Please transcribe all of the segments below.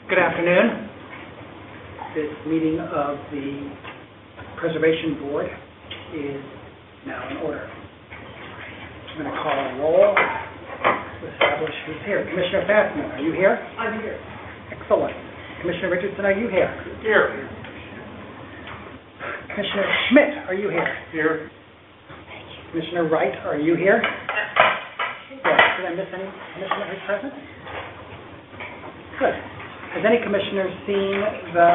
Good afternoon. This meeting of the Preservation Board is now in order. I'm going to call a roll to establish who's here. Commissioner Fassman, are you here? I'm here. Excellent. Commissioner Richardson, are you here? Here. Commissioner Schmidt, are you here? Here. Commissioner Wright, are you here? Yes. Did I miss any commissioner who's present? Good. Has any commissioner seen the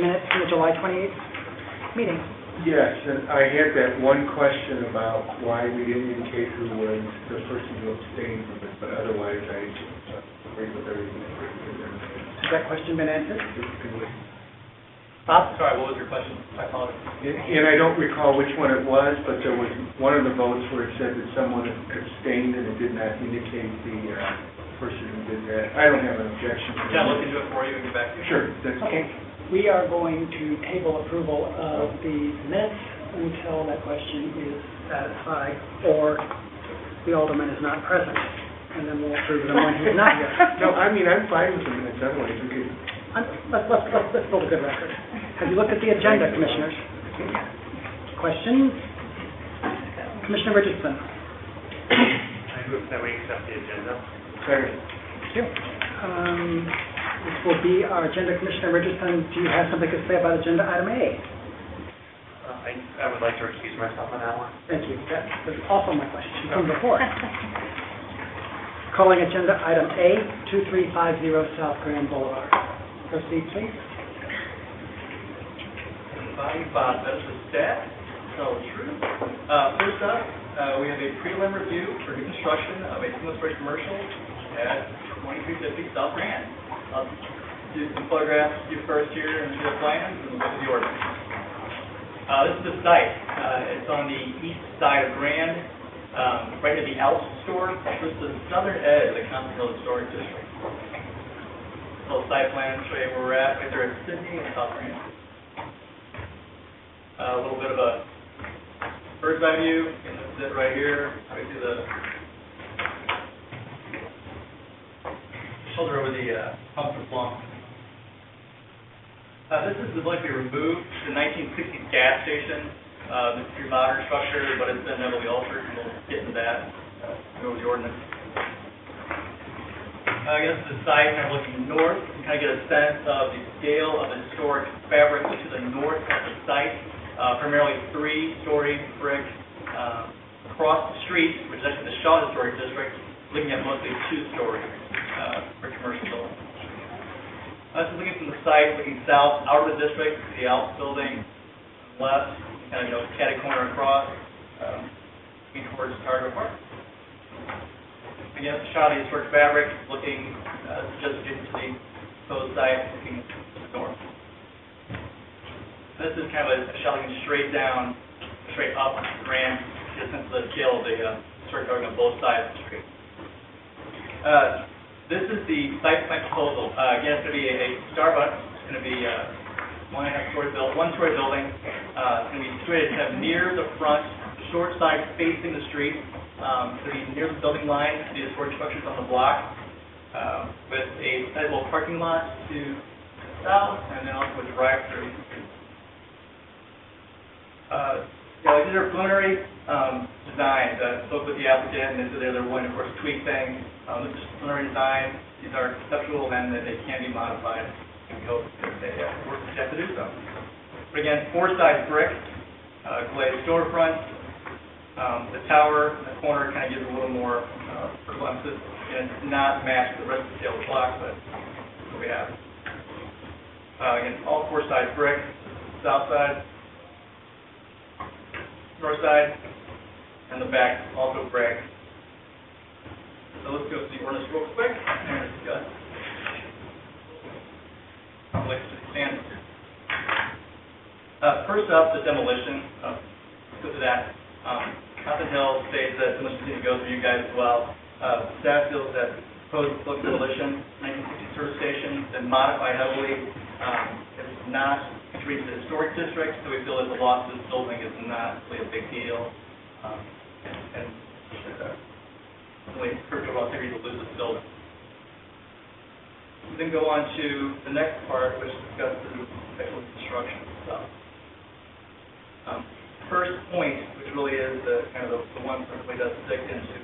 minutes from the July 28th meeting? Yes, and I had that one question about why we didn't indicate who was the person who abstained from it, but otherwise I agree with everything. Has that question been answered? Bob? Sorry, what was your question? I apologize. And I don't recall which one it was, but there was one of the votes where it said that someone abstained and it did not indicate the person who did that. I don't have an objection. Can I look into it for you and get back to you? Sure. That's Okay. We are going to table approval of the minutes until that question is satisfied or the alderman is not present, and then we'll approve them when he's not here. No, I mean, I'm fine with the minutes, otherwise we could... Let's build a good record. Have you looked at the agenda, commissioners? Questions? Commissioner Richardson? I move that we accept the agenda. Second. Thank you. This will be our agenda. Commissioner Richardson, do you have something to say about agenda item A? I would like to recuse myself on that one. Thank you. That was also my question from before. Calling agenda item A, 2350 South Grand Boulevard. Proceed, please. Body Bob, that's the staff. Tell the truth. First up, we have a prelim review for new construction of a single-story commercial at 2350 South Grand. I'll do some photographs you first here and see the plans and look at the ordinance. This is the site. It's on the east side of Grand, right near the Alps store. This is the southern edge of the Continental Historic District. Little site plan, show you where we're at, right there at Sydney and South Grand. A little bit of a bird's eye view, and this is it right here. Obviously the shoulder over the pump is long. This is the likely removed, the 1960s gas station. This is your modern structure, but it's been heavily altered, and we'll get into that. Go over the ordinance. I guess the site, kind of looking north, you kind of get a sense of the scale of the historic fabric to the north of the site. Primarily 3-story brick across the street, which is actually the Shaw Historic District, looking at mostly 2-story for commercial buildings. This is looking from the site, looking south, out of the district, the Alps building, left, kind of go catty corner across, looking towards Cargo Park. Again, it's a shot of the historic fabric, looking just adjacent to the proposed site, looking to the north. This is kind of a shot looking straight down, straight up Grand, to get a sense of the scale of the historic fabric on both sides of the street. This is the site plan proposal. Again, it's going to be a Starbucks. It's going to be a 1.5-story one-story building. It's going to be situated kind of near the front, short side facing the street. It's going to be near the building line, the historic structures on the block, with a sizable parking lot to the south, and then also a drive-through. These are preliminary designs. Spoke with the applicant, and they said they're willing to, of course, tweak things. This is preliminary design. These are conceptual, and that they can be modified. And we hope that they work with Jeff to do so. But again, 4-side brick, glazed storefront. The tower in the corner kind of gives a little more vertical emphasis, and it's not matched with the rest of the scale of the block, but that's what we have. Again, all 4-side brick, south side, north side, and the back also brick. So let's go see the ordinance real quick and discuss. Let's stand. First up, the demolition. Let's go to that. Cotton Hill states that demolition needs to go through you guys as well. Staff feels that proposed demolition, 1960 service station, been modified heavily. It's not contributing to the historic district, so we feel that the loss of this building is not really a big deal. And really hurt the activity to lose this building. We then go on to the next part, which discusses actual construction stuff. First point, which really is the kind of the one that really does stick into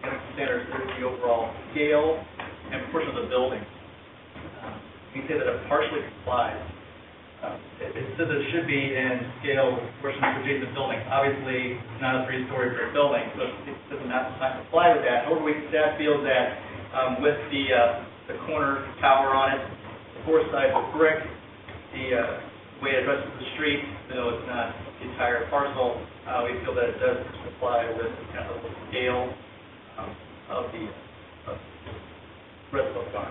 the standards, is the overall scale and proportion of the building. We say that it partially complies. It says it should be in scale with proportion to adjacent buildings. Obviously, it's not a three-story brick building, so it does not comply with that. However, staff feels that with the corner tower on it, the four sides of brick, the way it addresses the street, though it's not the entire parcel, we feel that it does comply with kind of the scale of the rest of the farm.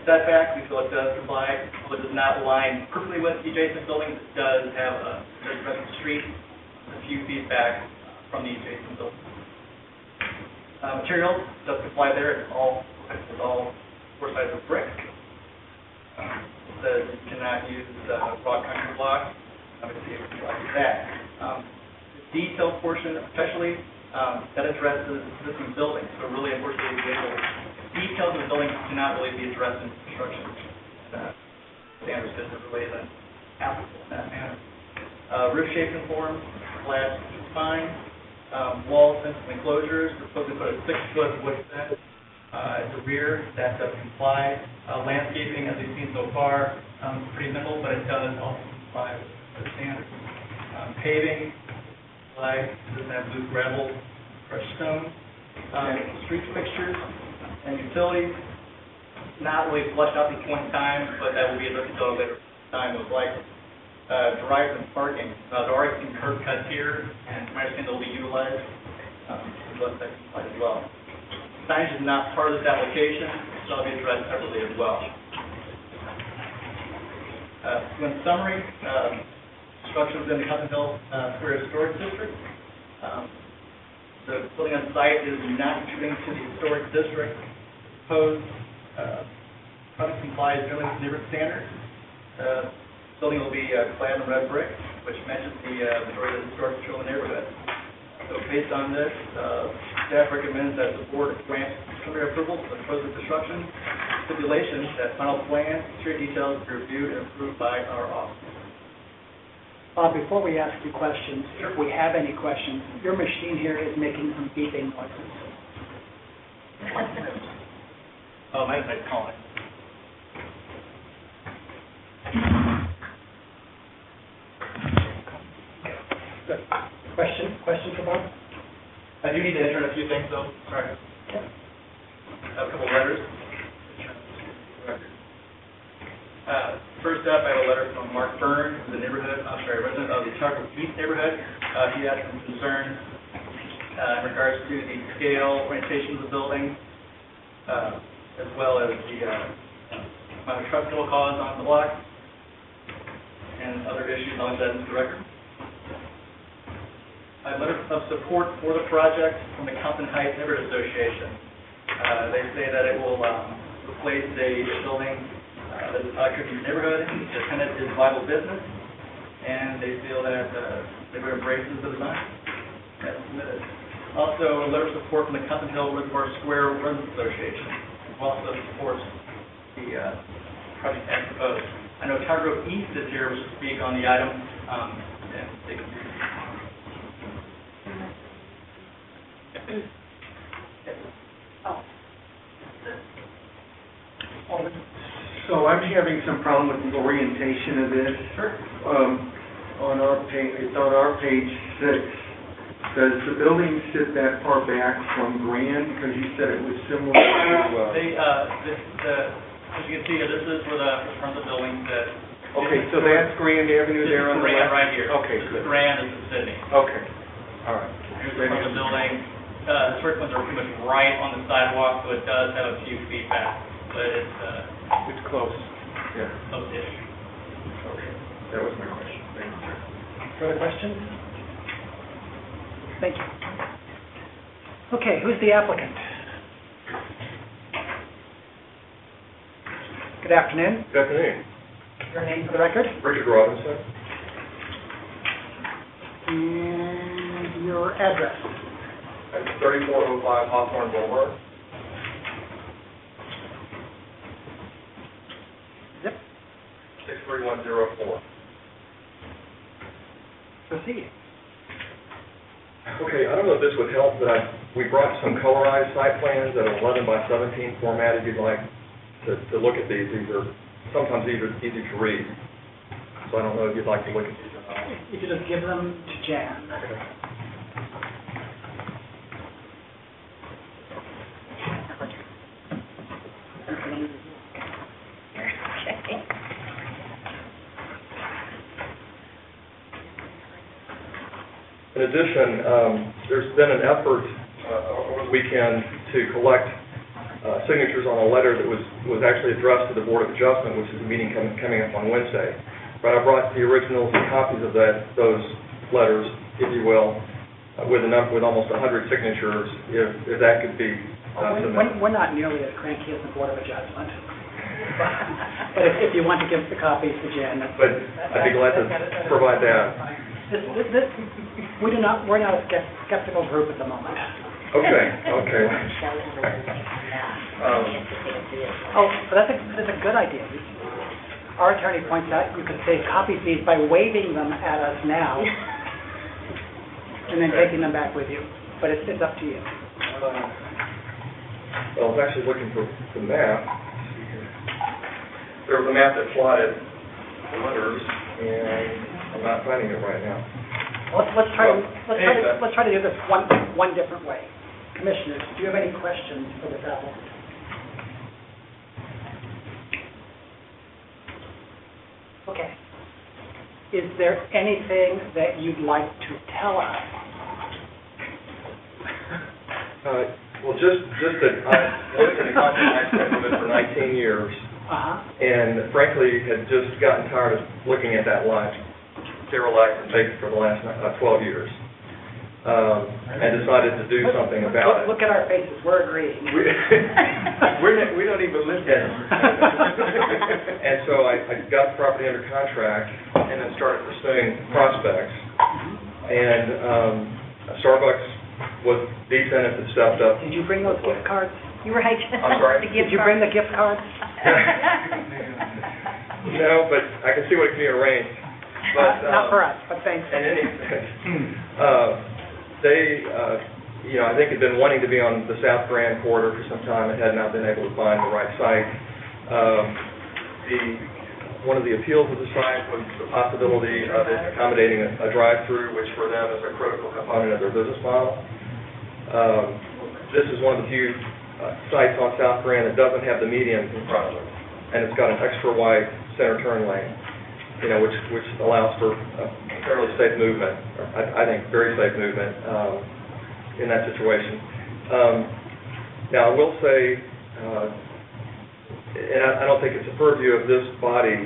Setback, we feel it does comply, although it does not align perfectly with the adjacent buildings. It does have does address the street a few feet back from the adjacent building. Materials does comply there. It's all four sides of brick. It says you cannot use raw concrete block. Obviously, it complies with that. The detail portion, especially, that addresses existing buildings. So really, unfortunately, details of the building cannot really be addressed in construction. Standards isn't really applicable in that manner. Roof shapes and forms, flat, fine. Walls, fences, and enclosures. We're supposed to put a 6-foot wood fence at the rear. That does comply. Landscaping, as we've seen so far, pretty minimal, but it does also comply with the standards. Paving, doesn't have loose gravel, crushed stone. Street fixtures and utilities, not really flushed out at this point in time, but that will be addressed at a later time, most likely. Drives and parking. There are some curb cuts here, and I understand they'll be utilized. That complies as well. Signage is not part of this application, so it'll be addressed separately as well. So in summary, construction within the Cotton Hill Square Historic District. The building on site is not contributing to the historic district. Proposed project complies generally with neighborhood standards. Building will be clad in red brick, which matches the majority of the historic material in the neighborhood. So based on this, staff recommends that the board grant preliminary approval to the proposed construction stipulations that final plans, interior details be reviewed and approved by our office. Bob, before we ask you questions, if we have any questions, your machine here is making some beeping noises. Oh, my calling. Good. Question for Bob? I do need to enter in a few things, though. Sorry. Okay. I have a couple letters. First up, I have a letter from Mark Byrne, the resident of the Target East neighborhood. He had some concerns in regards to the scale, orientation of the building, as well as the amount of trucks it will cause on the block, and other issues. I'll leave that into the record. A letter of support for the project from the Compton Heights Neighborhood Association. They say that it will replace a building that is attractive to the neighborhood. The tenant is vital business, and they feel that the neighborhood embraces the design as submitted. Also, a letter of support from the Compton Hill Reservoir Square Residents Association, who also supports the project as proposed. I know Tower Grove East is here to speak on the item, and they can. So I'm having some problem with the orientation of this. Sure. On our page, it's on our page 6. Does the building sit that far back from Grand? Because you said it was similar to. As you can see, this is where the front of the building that. Okay, so that's Grand Avenue there on the Grand left? right here. Okay, This good. is Grand, this is Sydney. Okay, all right. Here's the front of the building. The historic ones are pretty much right on the sidewalk, so it does have a few feet back, but It's close. Yeah, close-ish. okay. That was my question. Thank you, sir. Further questions? Thank you. Okay, who's the applicant? Good afternoon. Good afternoon. Your name for the record? Richard Robinson. And your address? At 3405 Hawthorne Boulevard. Zip, 63104. proceed. Okay, I don't know if this would help, but we brought some colorized site plans at 11 by 17 format if you'd like to look at these. These are sometimes easy to read. So I don't know if you'd like to look at these or not. If you just give them to Jan. In addition, there's been an effort over the weekend to collect signatures on a letter that was actually addressed to the Board of Adjustment, which is a meeting coming up on Wednesday. But I brought the originals and copies of those letters, if you will, with almost 100 signatures, if that could be submitted. We're not nearly as cranky as the Board of Adjustment. But if you want to give the copies to Jan, that's... But I'd be glad to provide that. We're not a skeptical group at the moment. Okay. That's a good idea. Our attorney points out you could save copy fees by waving them at us now and then taking them back with you. But it's up to you. Well, I was actually looking for the map. There was a map that plotted the letters, and I'm not finding it right now. Let's try to do this one different way. Commissioners, do you have any questions for this applicant? Okay. Is there anything that you'd like to tell us? Well, just that I've worked in the content aspect of it for 19 years, and frankly had just gotten tired of looking at that lot, sterilized and baked for the last 12 years, and decided to do something about it. Look at our faces. We're agreeing. We don't even live there. And so I got the property under contract and then started pursuing prospects. And Starbucks was decent if it stepped up. Did you bring those gift cards? You were right. I'm sorry? Did you bring the gift cards? No, but I can see what can be arranged. But, not for us, but thanks. In any they, I think had been wanting to be on the South Grand corridor for some time and had not been able to find the right site. One of the appeals of the site was the possibility of it accommodating a drive-through, which for them is a critical component of their business model. This is one of the few sites on South Grand that doesn't have the median in front of it, and it's got an extra wide center turn lane, which allows for fairly safe movement, or I think very safe movement in that situation. Now, I will say, and I don't think it's a purview of this body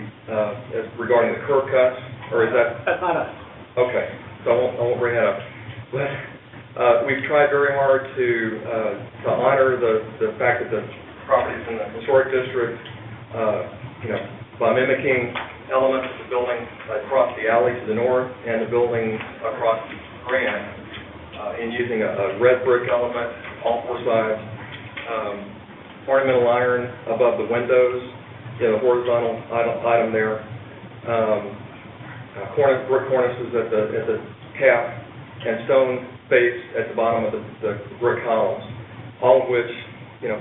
as regarding the curb cuts, or is that? That's not us. Okay, so I won't bring that up. But we've tried very hard to honor the fact that the property's in the historic district, by mimicking elements of the building across the alley to the north and the building across Grand, in using a red brick element, all four sides. Ornamental iron above the windows, the horizontal item there. Brick cornices at the cap, and stone base at the bottom of the brick columns, all of which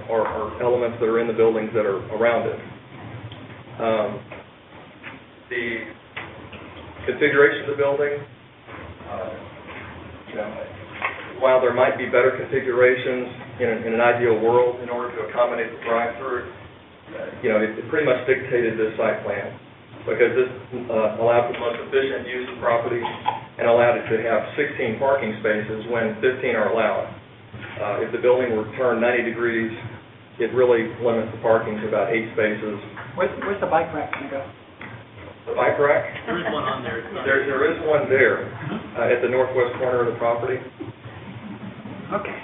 are elements that are in the buildings that are around it. The configuration of the building, while there might be better configurations in an ideal world in order to accommodate the drive-through, it pretty much dictated this site plan, because this allowed for the most efficient use of property and allowed it to have 16 parking spaces when 15 are allowed. If the building were turned 90 degrees, it really limits the parking to about 8 spaces. Where's the bike rack going to go? The bike rack? There is one on there. There is one there at the northwest corner of the property. Okay.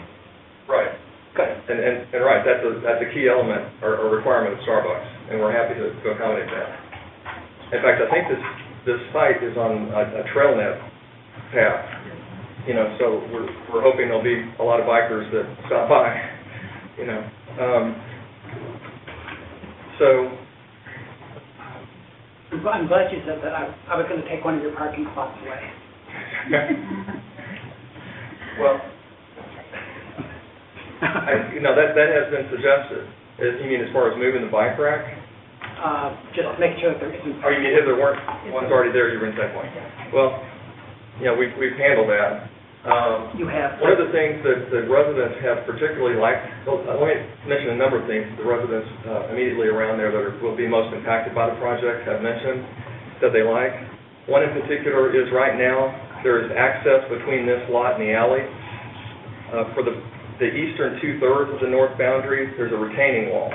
Right. Good. And right, that's a key element or requirement of Starbucks, and we're happy to accommodate that. In fact, I think this site is on a trail net path, so we're hoping there'll be a lot of bikers that stop by, So I'm glad you said that. I was going to take one of your parking spots away. Well, that has been suggested. You mean as far as moving the bike rack? Just make sure that there isn't. Or you mean if there weren't ones already there, you were in that one? Well, we've handled that. You have. One of the things that the residents have particularly liked, let me mention a number of things the residents immediately around there that will be most impacted by the project have mentioned that they like. One in particular is right now, there is access between this lot and the alley. For the eastern two-thirds of the north boundary, there's a retaining wall,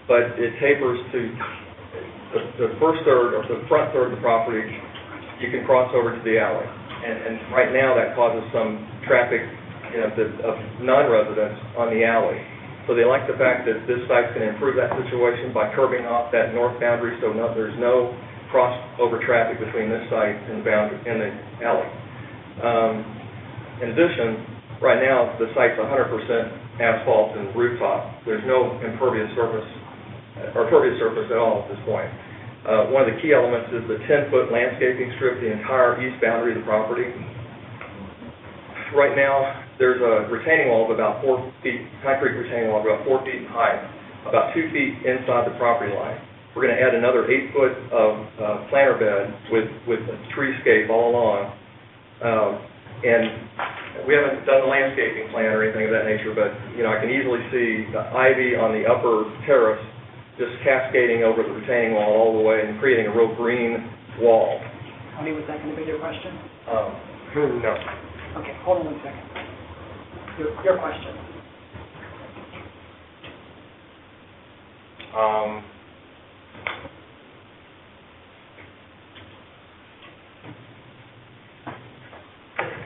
but it tapers to the first third or the front third of the property. You can cross over to the alley, and right now that causes some traffic, of non-residents on the alley. So they like the fact that this site's going to improve that situation by curbing off that north boundary, so there's no crossover traffic between this site and the boundary and the alley. In addition, right now, the site's 100% asphalt and rooftop. There's no impervious surface at all at this point. One of the key elements is the 10-foot landscaping strip, the entire east boundary of the property. Right now, there's a retaining wall of about 4 feet, concrete retaining wall of about 4 feet in height, about 2 feet inside the property line. We're going to add another 8 foot of planter bed with a treescape all along. And we haven't done the landscaping plan or anything of that nature, but, I can easily see the ivy on the upper terrace just cascading over the retaining wall all the way and creating a real green wall. Tony, was that going to be your question? No. Okay, hold on one second. Your question.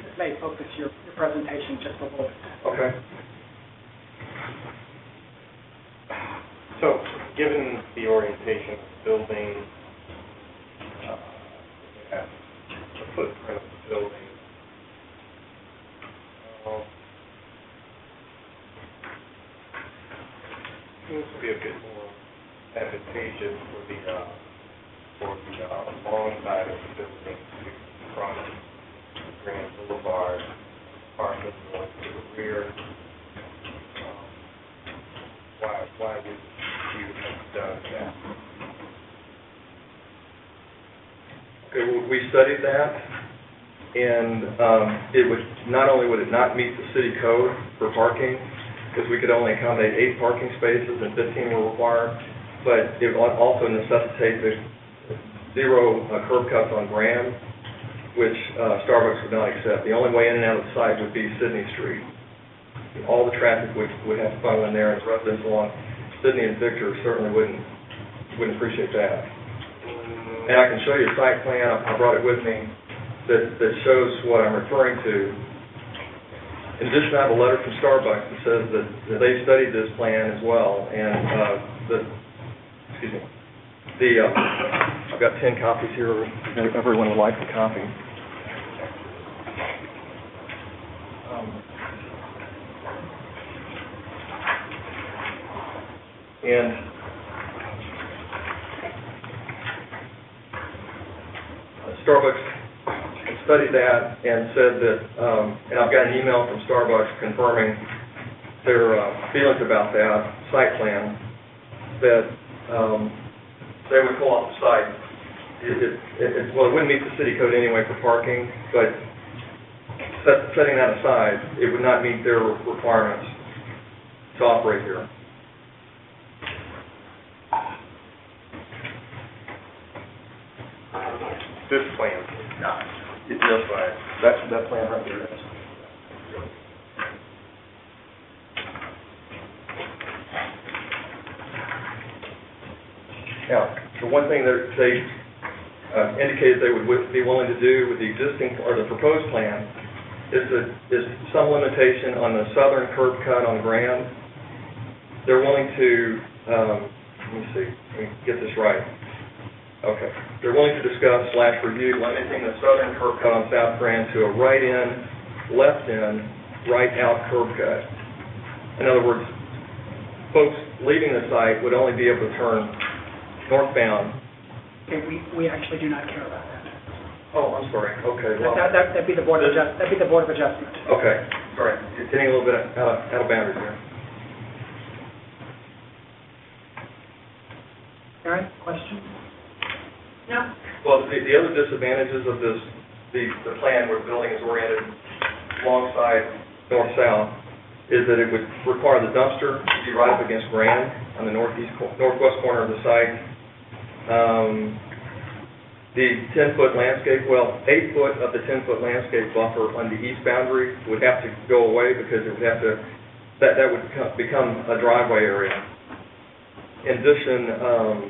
This may focus your presentation just a little bit. Okay. So, given the orientation of the building, the footprint of the building, seems to be a bit more advantageous for the long side of the building to front Grand Boulevard, apartment going to the rear. Why would you have done that? Okay, well, we studied that, and it would not only would it not meet the city code for parking, because we could only accommodate 8 parking spaces and 15 were required, but it would also necessitate the 0 curb cuts on Grand, which Starbucks would not accept. The only way in and out of the site would be Sydney Street. All the traffic would have to funnel in there, and residents along Sydney and Victor certainly wouldn't appreciate that. And I can show you a site plan, I brought it with me, that shows what I'm referring to. In addition, I have a letter from Starbucks that says that they studied this plan as well, and I've got 10 copies here, if everyone would like a copy. And Starbucks studied that and said that, and I've got an email from Starbucks confirming their feelings about that site plan, that they would pull off the site. It wouldn't meet the city code anyway for parking, but setting that aside, it would not meet their requirements to operate here. This plan is not. It's just right. That plan right there is. Now, the one thing that they indicated they would be willing to do with the existing or the proposed plan is some limitation on the southern curb cut on Grand. They're willing to, let me see, let me get this right. Okay. They're willing to discuss / review limiting the southern curb cut on South Grand to a right-in, left-in, right-out curb cut. In other words, folks leaving the site would only be able to turn northbound Okay, we actually do not care about that. Oh, I'm sorry, okay, well, That'd be the Board of that'd be the Board of Adjustment. okay, sorry, it's getting a little bit out of boundaries here. Aaron, question? No. Well, the other disadvantages of this, the plan where the building is oriented alongside north-south, is that it would require the dumpster to be right up against Grand on the northwest corner of the site. The 10-foot landscape, 8 foot of the 10-foot landscape buffer on the east boundary would have to go away because it would have to, that would become a driveway area. In addition,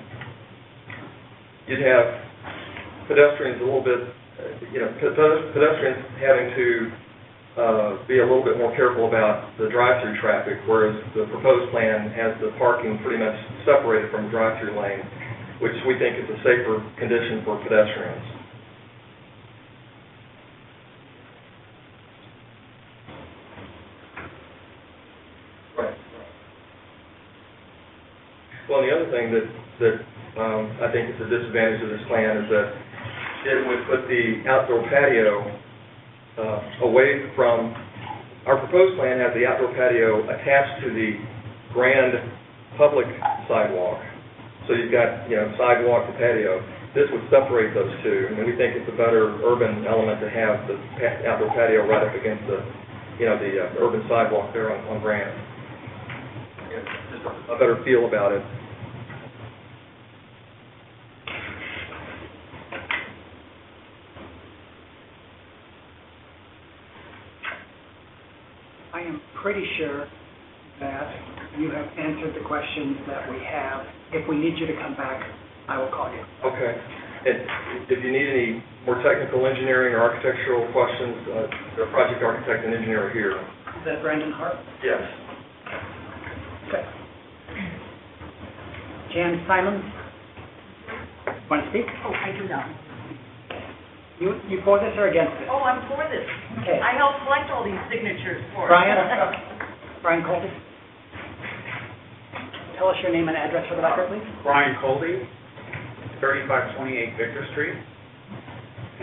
you'd have pedestrians a little bit, pedestrians having to be a little bit more careful about the drive-through traffic, whereas the proposed plan has the parking pretty much separated from the drive-through lane, which we think is a safer condition for pedestrians. Right. Well, the other thing that I think is a disadvantage of this plan is that it would put the outdoor patio away from, our proposed plan has the outdoor patio attached to the grand public sidewalk. So you've got, sidewalk to patio. This would separate those two, and we think it's a better urban element to have the outdoor patio right up against the urban sidewalk there on Grand. Just a better feel about it. I am pretty sure that you have answered the questions that we have. If we need you to come back, I will call you. Okay. And if you need any more technical engineering or architectural questions, the project architect and engineer are here. Is that Brandon Hart? Yes. Okay. Jan Simons? Want to speak? Oh, I do not. You for this or against this? Oh, I'm for this. Okay. I helped collect all these signatures for it. Brian Colby? Tell us your name and address for the record, please. Brian Colby, 3528 Victor Street.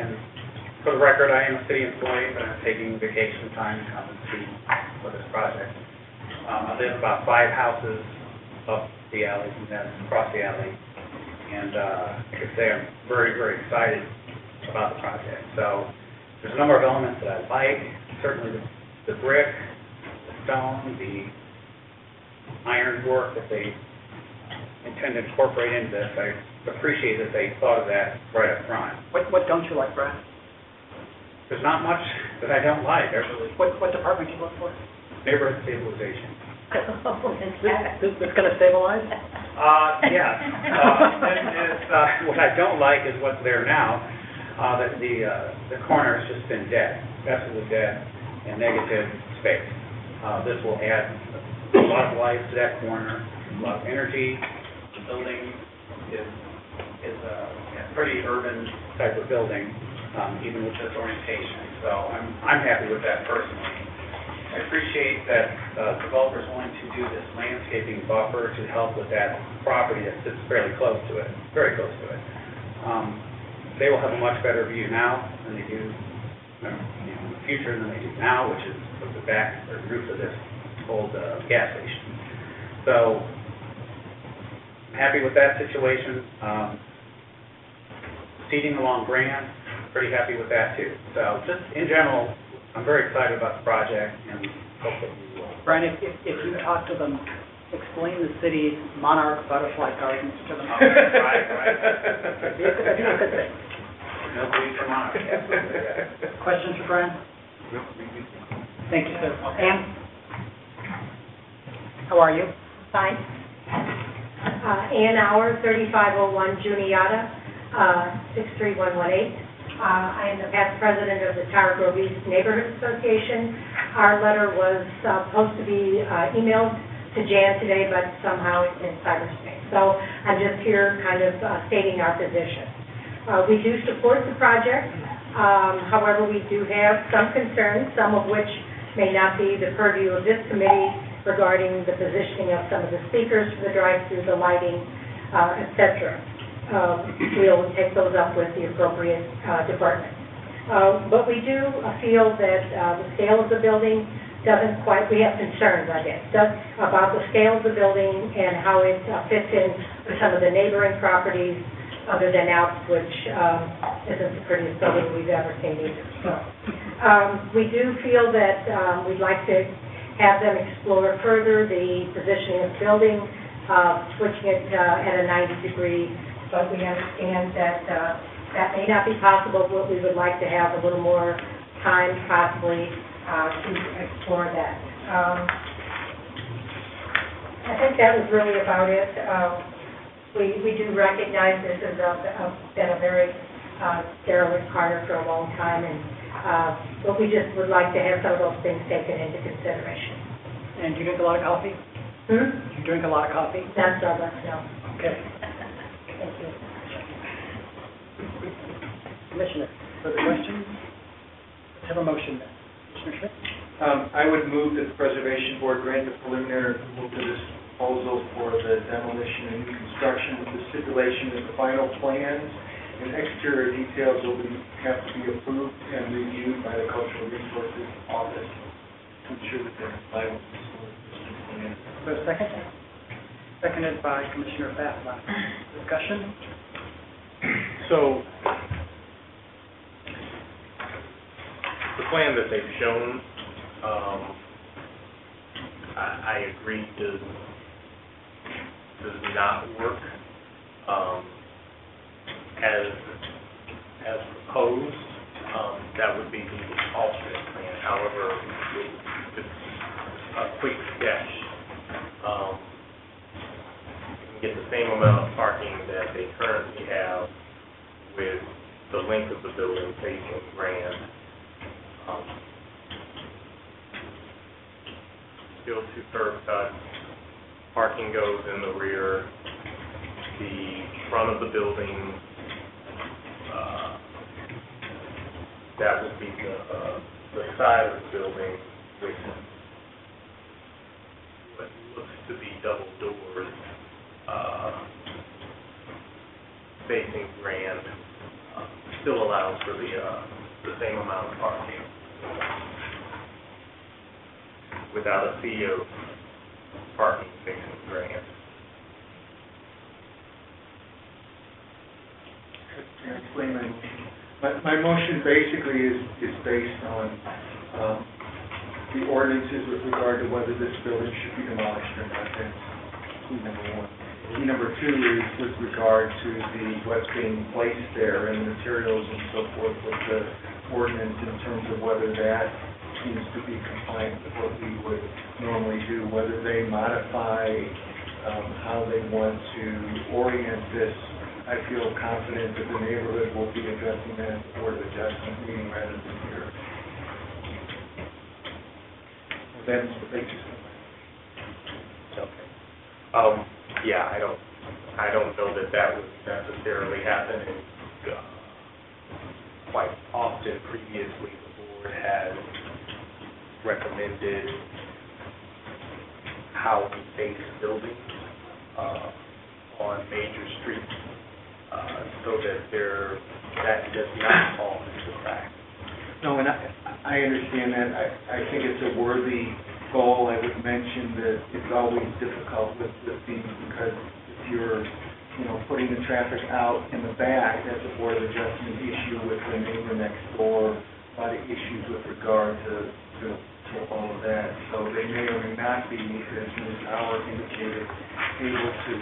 And for the record, I am a city employee, but I'm taking vacation time to come and see for this project. I live about 5 houses up the alley and then across the alley. And I could say I'm very, very excited about the project. So there's a number of elements that I like. Certainly the brick, the stone, the iron work that they intend to incorporate into this. I appreciate that they thought of that right up front. What don't you like, Brian? There's not much that I don't like. I really, What department do you work for? neighborhood stabilization. This going to stabilize? Yes. And it's, what I don't like is what's there now, that the corner has just been dead, absolutely dead, and negative space. This will add a lot of life to that corner, a lot of energy. The building is a pretty urban type of building, even with this orientation. So I'm happy with that personally. I appreciate that developers willing to do this landscaping buffer to help with that property that sits fairly close to it, very close to it. They will have a much better view now than they do in the future than they do now, which is with the back or roof of this old gas station. So I'm happy with that situation. Seating along Grand, pretty happy with that too. So just in general, I'm very excited about the project and hope that we will. Brian, if you talk to them, explain the city's monarch butterfly gardens to them. Right. That'd be a good thing. No belief in monarch, absolutely, yeah. Questions for Brian? Thank you, sir. Ann? How are you? Fine. Ann Hour, 3501 Juniata, 63118. I am the past president of the Tower Grove East Neighborhood Association. Our letter was supposed to be emailed to Jan today, but somehow it's in cyberspace. So I'm just here kind of stating our position. We do support the project. However, we do have some concerns, some of which may not be the purview of this committee regarding the positioning of some of the speakers for the drive-through, the lighting, et cetera. we'll take those up with the appropriate department. But we do feel that the scale of the building doesn't quite, we have concerns, I guess, about the scale of the building and how it fits in with some of the neighboring properties other than Alps, which isn't the prettiest building we've ever seen either. So, we do feel that we'd like to have them explore further the positioning of the building, switching it at a 90-degree, but we understand that that may not be possible, but we would like to have a little more time possibly to explore that. I think that was really about it. We do recognize this has been a very derelict corner for a long time, and but we just would like to have some of those things taken into consideration. And do you drink a lot of coffee? Do you drink a lot of coffee? Not Starbucks, no. Okay. Thank you. Commissioner, further questions? Let's have a motion then. Commissioner Schmidt? I would move that the Preservation Board grant the preliminary approval to this proposal for the demolition and new construction with the stipulation that the final plans and exterior details will have to be approved and reviewed by the Cultural Resources Office to ensure that they're compliant with the historic district plan. For a second? Seconded by Commissioner Fafla. Discussion? So, the plan that they've shown, I agree does not work as proposed. That would be the alternate plan. However, it's a quick sketch. You can get the same amount of parking that they currently have with the length of the building facing Grand. Still two curb cuts, parking goes in the rear, the front of the building, that would be the side of the building with what looks to be double doors facing Grand, still allows for the same amount of parking without a sea of parking facing Grand. Can I explain my motion? My motion basically is based on the ordinances with regard to whether this building should be demolished or not. That's key number one. Key number two is with regard to what's being placed there and the materials and so forth with the ordinance in terms of whether that seems to be compliant with what we would normally do, whether they modify how they want to orient this. I feel confident that the neighborhood will be addressing that at the Board of Adjustment meeting rather than here. That's the basis of my... Okay. Yeah, I don't know that would necessarily happen. And, quite often previously the board has recommended how we face buildings on major streets so that that does not fall into practice. No, and I understand that. I think it's a worthy goal. I would mention that it's always difficult with these because if you're, putting the traffic out in the back, that's a Board of Adjustment issue with the neighbor next door, a lot of issues with regard to all of that. So they may or may not be, as Ms. Howard indicated, able to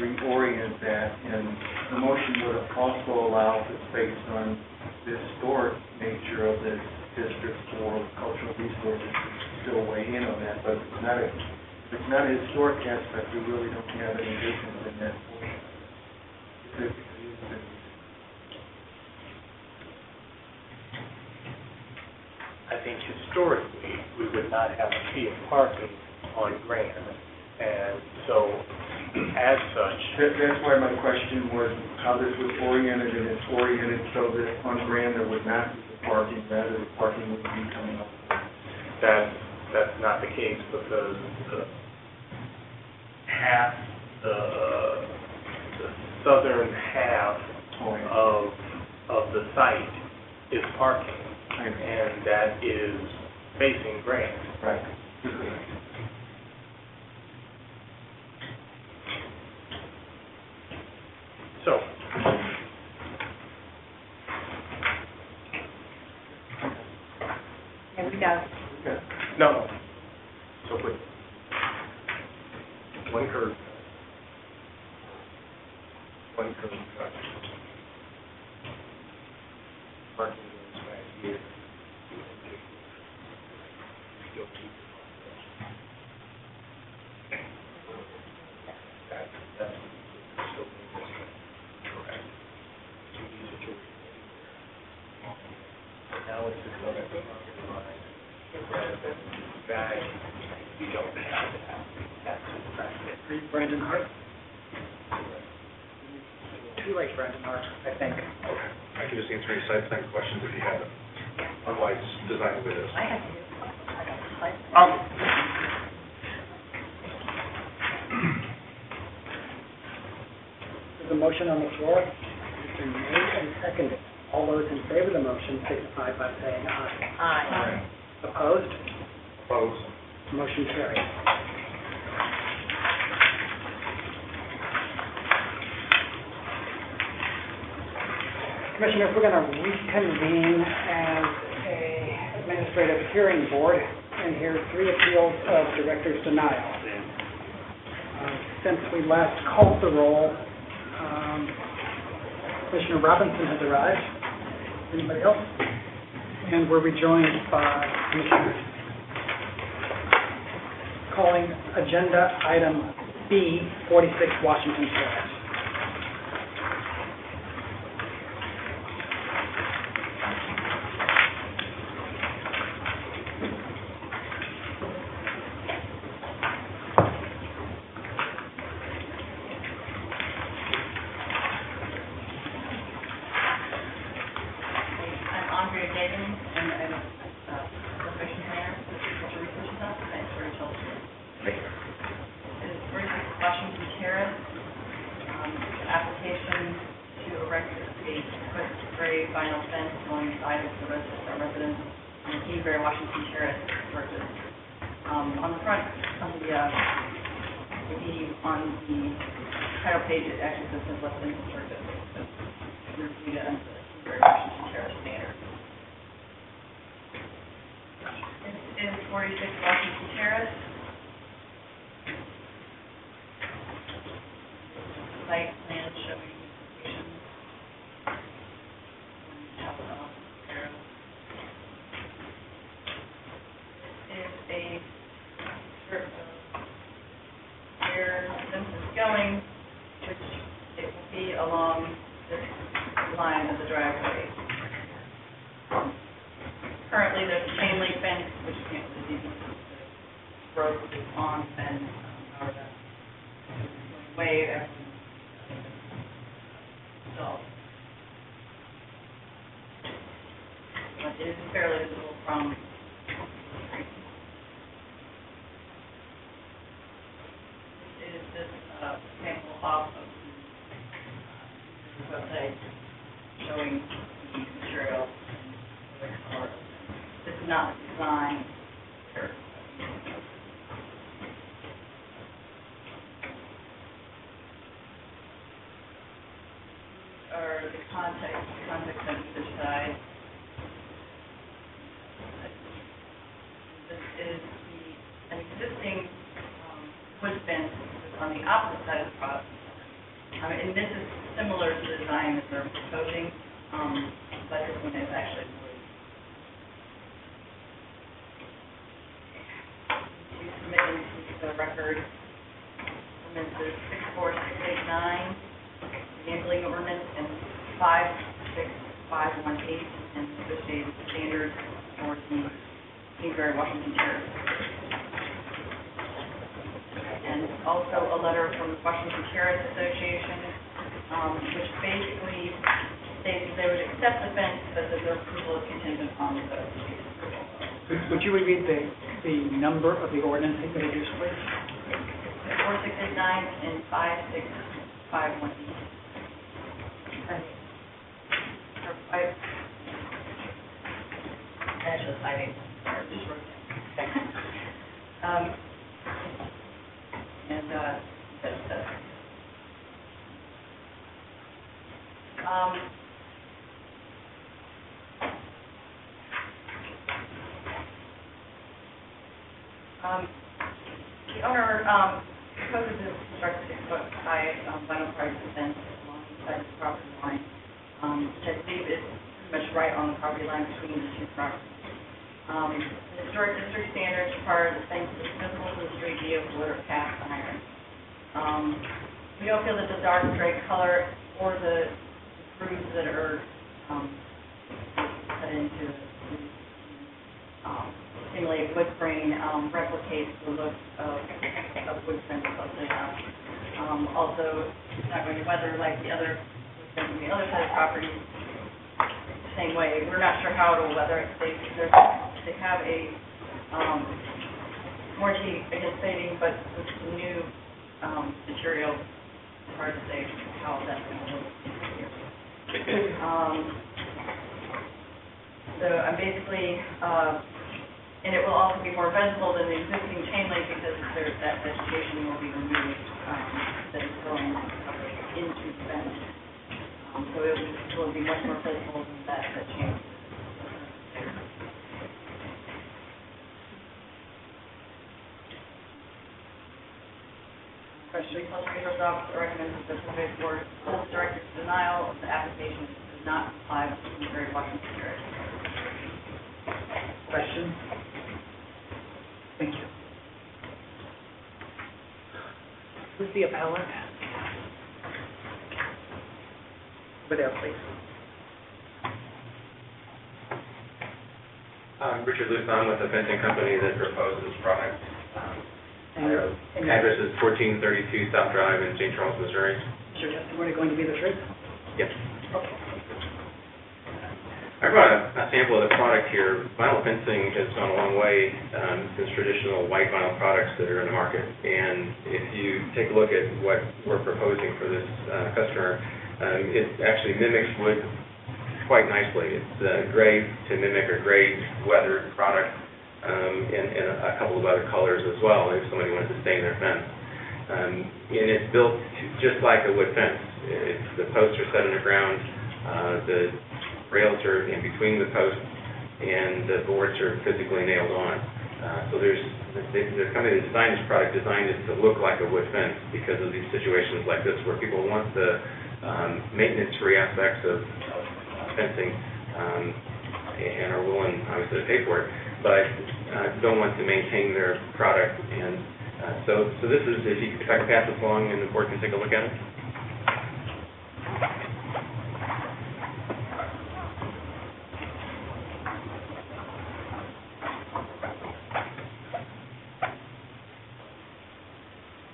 reorient that. And the motion would also allow for space on the historic nature of this district for cultural resources to still weigh in on that. But if it's not a historic aspect, we really don't have any business in that portion. I think historically, we would not have a sea of parking on Grand, and so, as such... That's why my question was how this was oriented, and it's oriented so that on Grand there would not be the parking, rather the parking would be coming up. That's not the case, because the southern half site is parking, I understand. and that is facing Grant. Right. So, Here we go. no. So put one curb. One curb cut. Parking goes back here. Still keep that's still correct. So these are two. Now it's just going to be line. Rather than back, you don't have that. That's the practice. Read Brandon Hart. Two ways, Brandon Hart, I think. I can just answer any site plan questions if you have them. Otherwise, design with this. I have to. There's a motion on the floor. It's been made and seconded. All those in favor of the motion signify by saying aye. Aye. Opposed? Opposed? Motion carries. Commissioners, we're going to reconvene as a administrative hearing board and hear 3 appeals of director's denial. Since we last called the roll, Commissioner Robinson has arrived. Anybody else? And we're rejoined by Commissioners. Calling agenda item B, 46 Washington Terrace. I'm Andrea Gagan, and I'm a profession planner with the Culture Research Office. Thanks for your help. It's 46 Washington Terrace, application to erect a gray vinyl fence alongside of the residence on Kingsbury, Washington Terrace, Georgia. On the front, on the title page, it actually says Westland, Georgia. We're reviewed it under the Kingsbury, Washington Terrace standard. This is 46 Washington Terrace. Site plan showing location. This is a strip of where the fence is going, which it will be along this line of the driveway. Currently, there's a chain link fence, which you can't really see, broke on fence, however, that's way after installed. But it is fairly visible from the street. This is this sample off of the website showing the material and the color. This is not designed here. Are the context on either side. This is an existing wood fence that's on the opposite side of the property. And this is similar to the design that they're proposing, but this one is actually wood. To submit into the record, ordinances 64689, the gambling ordinance, and 56518, and associated standards for the Kingsbury, Washington Terrace. And also a letter from the Washington Terrace Association, which basically states that they would accept the fence, but that their approval is contingent on the approval. Would you repeat the number of the ordinance that you introduced, please? 4689 and 56518. Actually, I think, or just wrote it. And, that's, the owner, proposes to construct a 6-foot high, vinyl privacy fence alongside the property line, which I believe is pretty much right on the property line between the two properties. The historic district standards require the fence to be visible to the street via wood or cast iron. We don't feel that the dark gray color or the grooves that are put into simulate wood grain replicates the look of wood fence closely enough. Also, it's not going to weather like the other wood fence on the other side of the property. Same way, we're not sure how it'll weather. They have a warranty against fading, but with the new material, it's hard to say how that's going to look here. So I'm basically, and it will also be more visible than the existing chain link because that vegetation will be removed that is growing into the fence. So it will be much more visible than that chain. Question, Conservation Office recommends that the Survey Board holds director's denial of the application does not comply with the Missouri Washington Spirit. Questions? Thank you. Who's the appellant? Over there, please. Richard Luce, I'm with the fencing company that proposed this product. And Address is 1432 South Drive in St. Charles, Missouri. is your testimony going to be the truth? Yes. Okay. I brought a sample of the product here. Vinyl fencing has gone a long way since traditional white vinyl products that are in the market. And if you take a look at what we're proposing for this customer, it actually mimics wood quite nicely. It's gray to mimic a gray weathered product. And a couple of other colors as well, if somebody wanted to stain their fence. And it's built just like a wood fence. The posts are set in the ground, the rails are in between the posts, and the boards are physically nailed on. So the company that designed this product designed it to look like a wood fence because of these situations like this where people want the maintenance-free aspects of fencing and are willing, obviously, to pay for it, but don't want to maintain their product. And so this is, if I can pass this along and the board can take a look at it.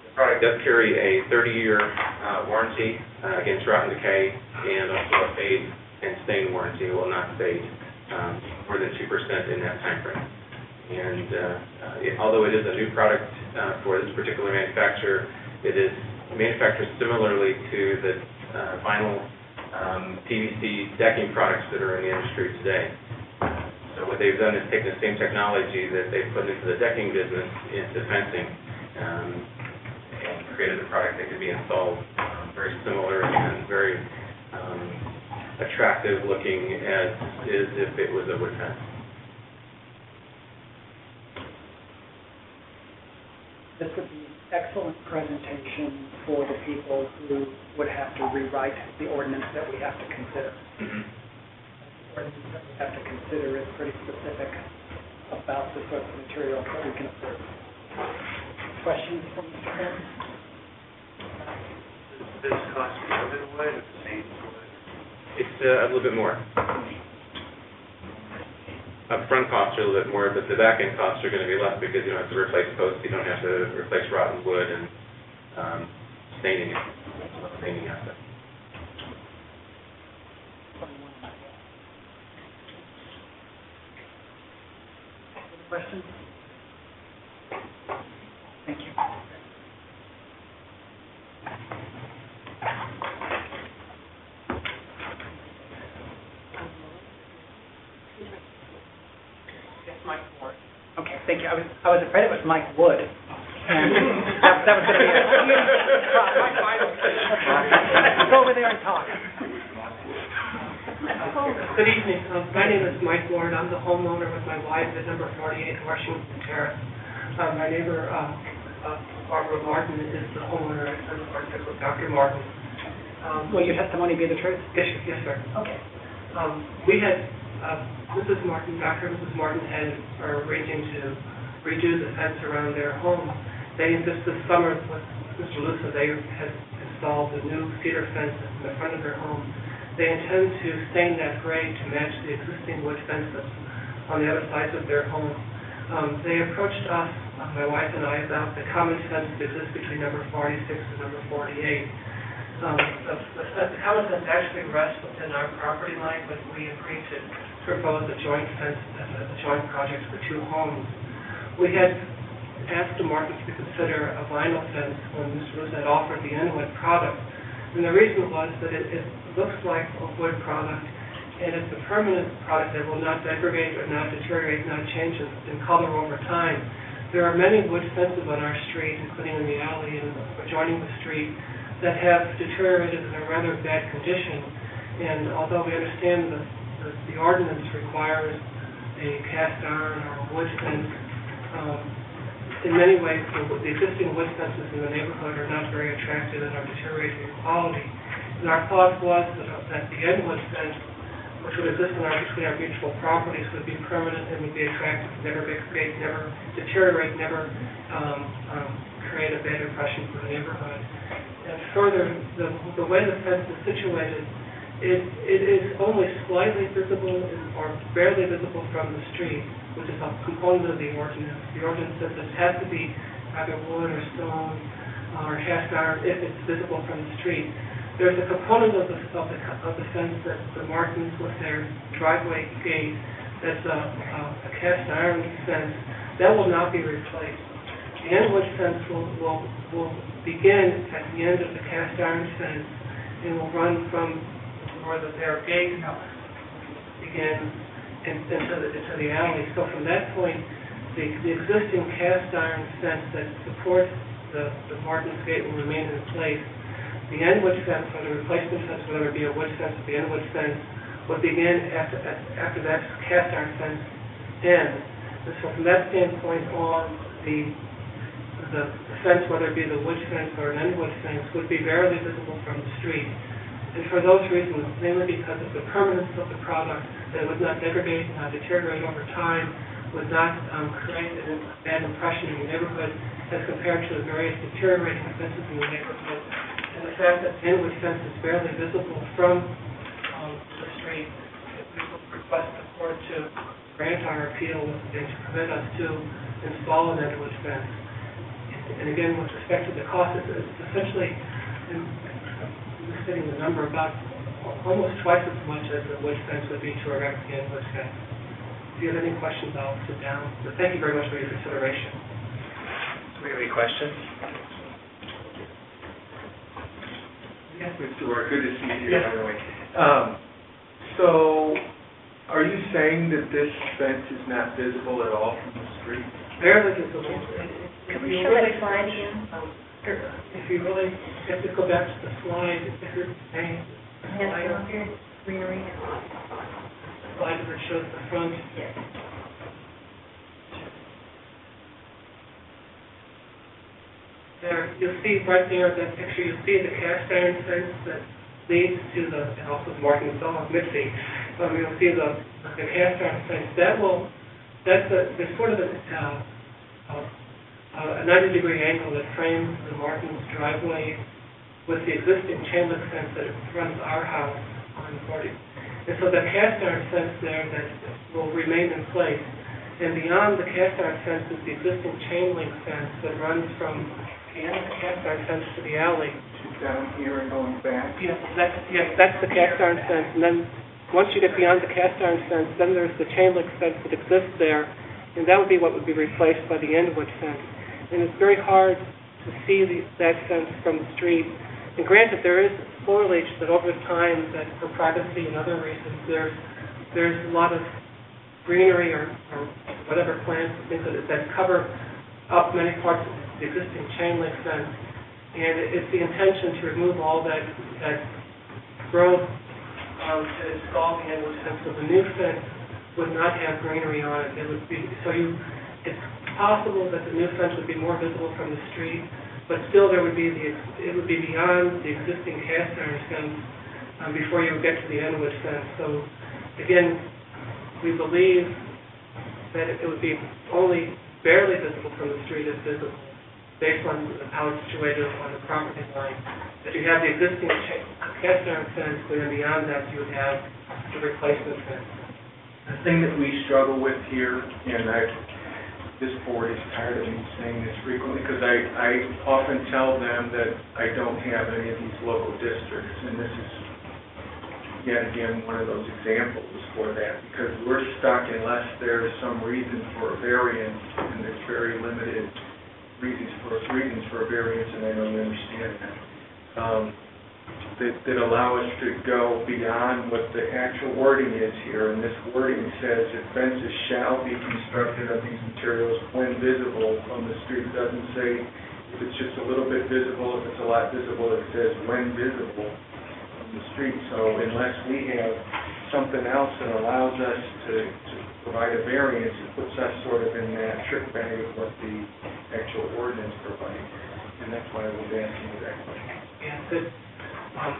The product does carry a 30-year warranty against rot and decay, and also a fade and stain warranty. It will not fade more than 2% in that time frame. And although it is a new product for this particular manufacturer, it is manufactured similarly to the vinyl PVC decking products that are in the industry today. So what they've done is taken the same technology that they've put into the decking business into fencing and created a product that could be installed very similar and very attractive looking as if it was a wood fence. This would be excellent presentation for the people who would have to rewrite the ordinance that we have to consider. Mm-hmm. The ordinance that we have to consider is pretty specific about the sort of material that we can afford. Questions from Mr. Pence? Does this cost more than wood or the same as wood? It's a little bit more. Upfront costs are a little bit more, but the back-end costs are going to be less because you don't have to replace posts, you don't have to replace rotten wood and staining aspect. Questions? Thank you. I was afraid it was Mike Wood. And that was going to be a huge problem. Go over there and talk. Good evening. My name is Mike Ward. I'm the homeowner with my wife at number 48 Washington Terrace. My neighbor, Barbara Martin, is the homeowner with Dr. Martin. Will your testimony be the truth? Yes, sir. Okay. We had, Mrs. Martin, Dr. and Mrs. Martin are arranging to redo the fence around their home. They, this summer, with Mr. Lusa, they had installed a new cedar fence in the front of their home. They intend to stain that gray to match the existing wood fence that's on the other sides of their home. They approached us, my wife and I, about the common fence that exists between number 46 and number 48. The common fence actually rests within our property line, but we agreed to propose a joint fence, a joint project for two homes. We had asked the market to consider a vinyl fence when Mr. Lusa had offered the Inwood product. And the reason was that it looks like a wood product, and it's a permanent product that will not degrade or not deteriorate, not change in color over time. There are many wood fences on our street, including in the alley and adjoining the street, that have deteriorated in a rather bad condition. And although we understand the ordinance requires a cast iron or a wood fence, in many ways, the existing wood fences in the neighborhood are not very attractive and are deteriorating in quality. And our thought was that the Inwood fence, which would exist between our mutual properties, would be permanent and would be attractive, never degrade, never deteriorate, never create a bad impression for the neighborhood. And further, the way the fence is situated, it is only slightly visible or barely visible from the street, which is a component of the ordinance. The ordinance says it has to be either wood or stone or cast iron if it's visible from the street. There's a component of the fence that the Martins with their driveway gate that's a cast iron fence that will not be replaced. The Inwood fence will begin at the end of the cast iron fence and will run from where their gate begins into the alley. So from that point, the existing cast iron fence that supports the Martin's gate will remain in place. The Inwood fence, or the replacement fence, whether it be a wood fence or the Inwood fence, will begin after that cast iron fence ends. And so from that standpoint on, the fence, whether it be the wood fence or an Inwood fence, would be barely visible from the street. And for those reasons, mainly because of the permanence of the product, that it would not degrade, not deteriorate over time, would not create a bad impression in the neighborhood as compared to the various deteriorating fences in the neighborhood. And the fact that the Inwood fence is barely visible from the street, we would request the court to grant our appeal and to permit us to install an Inwood fence. And again, with respect to the cost, it's essentially, stating the number, about almost twice as much as the wood fence would be to erect the Inwood fence. If you have any questions, I'll sit down. But thank you very much for your consideration. Do we have any questions? Yes, Mr. Ward, good to see you, Yes. by the way. So, are you saying that this fence is not visible at all from the street? Barely visible. Can we show that slide again? If you really, if you go back to the slide, if you're saying, Greenery. slide that shows the front. Yes. There, you'll see right there, that picture, you'll see the cast iron fence that leads to the house of Martin's dog, Mitzi. You'll see the cast iron fence. There's sort of a 90-degree angle that frames the Martin's driveway with the existing chain link fence that runs our house on 40. And so the cast iron fence there that will remain in place. And beyond the cast iron fence is the existing chain link fence that runs from the end of the cast iron fence to the alley. Down here and going back? Yes, that's the cast iron fence. And then once you get beyond the cast iron fence, then there's the chain link fence that exists there. And that would be what would be replaced by the Inwood fence. And it's very hard to see that fence from the street. And granted, there is foliage that over time, that for privacy and other reasons, there's a lot of greenery or whatever plants, things that cover up many parts of the existing chain link fence. And it's the intention to remove all that growth to install the end-wood fence. So the new fence would not have greenery on it. It would be, it's possible that the new fence would be more visible from the street, but still it would be beyond the existing cast iron fence before you would get to the end-wood fence. So again, we believe that it would be only barely visible from the street if visible, based on how it's situated on the property line. If you have the existing cast iron fence, then beyond that you would have the replacement fence. The thing that we struggle with here, and this board is tired of me saying this frequently, because I often tell them that I don't have any of these local districts, and this is yet again one of those examples for that, because we're stuck unless there's some reason for a variance, and there's very limited reasons for a variance, and I know you understand that. That allow us to go beyond what the actual wording is here, and this wording says that fences shall be constructed of these materials when visible from the street. It doesn't say if it's just a little bit visible, if it's a lot visible, it says when visible from the street. So unless we have something else that allows us to provide a variance, it puts us sort of in that trick bag of what the actual ordinance provides, and that's why I was asking you that question. Yeah,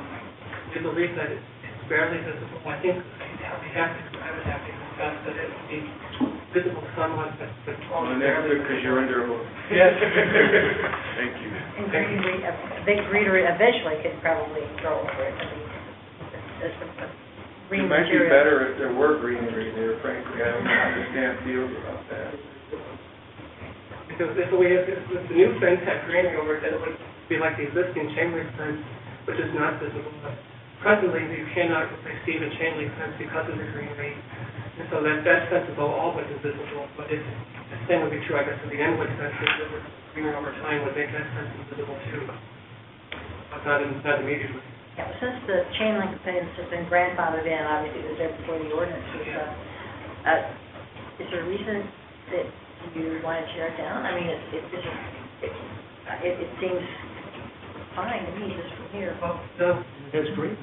we believe that it's barely visible. I think I would have to confess that it would be visible somewhat, but only barely. Because you're under. Yes. Thank you. And greenery, a big greenery eventually could probably grow over it. I mean, it's a green It might be material. better if there were greenery there, frankly. I don't know how the staff feels about that. Because if the new fence had greenery over it, then it would be like the existing chain link fence, which is not visible. Presently, you cannot receive a chain link fence because of the greenery. And so that fence is all but invisible. But the same would be true, I guess, of the end-wood fence. If the greenery over time would make that fence invisible too, but not immediately. Yeah, since the chain link fence has been grandfathered in, obviously it was there before the ordinance was is there a reason that you want to tear it down? I mean, it seems fine to me just from here. No, That's great.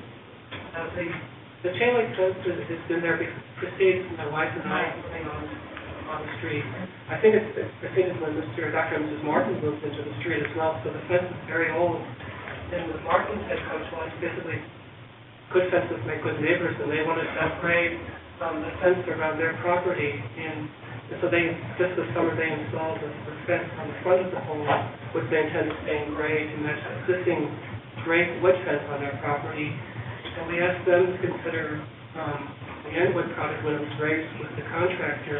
the chain link fence has been there precedes my wife and I living on the street. I think it's preceded when Dr. and Mrs. Martin moved into the street as well, so the fence is very old. And with Martin's head coach was basically good fences make good neighbors, and they wanted to upgrade the fence around their property. And so just this summer, they installed the fence on the front of the home, which they intend to stay in grade, and that's existing gray wood fence on their property. And we asked them to consider the end-wood product when it was raised with the contractor,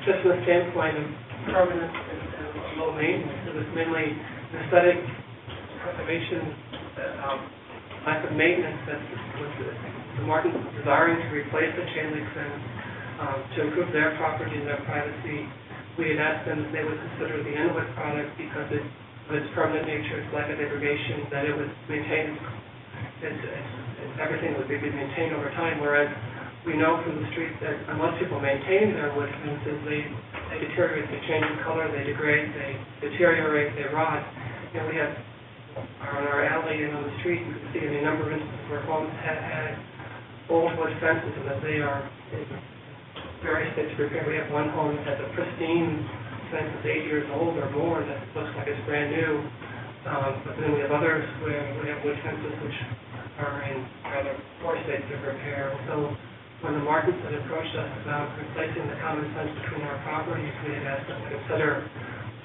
just from the standpoint of permanence and low maintenance. It was mainly aesthetic preservation, lack of maintenance that was the Martins desiring to replace the chain link fence to improve their property and their privacy. We had asked them if they would consider the end-wood product because of its permanent nature, its lack of degradation, that it would maintain everything would be maintained over time, whereas we know from the street that unless people maintain their wood fences, they deteriorate, they change in color, they degrade, they deteriorate, they rot. You know, we have on our alley and on the street, you can see any number of instances where homes had old wood fences and that they are in various states of repair. We have one home that has a pristine fence that's 8 years old or more that looks like it's brand new. But then we have others where we have wood fences which are in rather poor states of repair. So when the Martins had approached us about replacing the common fence between our properties, we had asked them to consider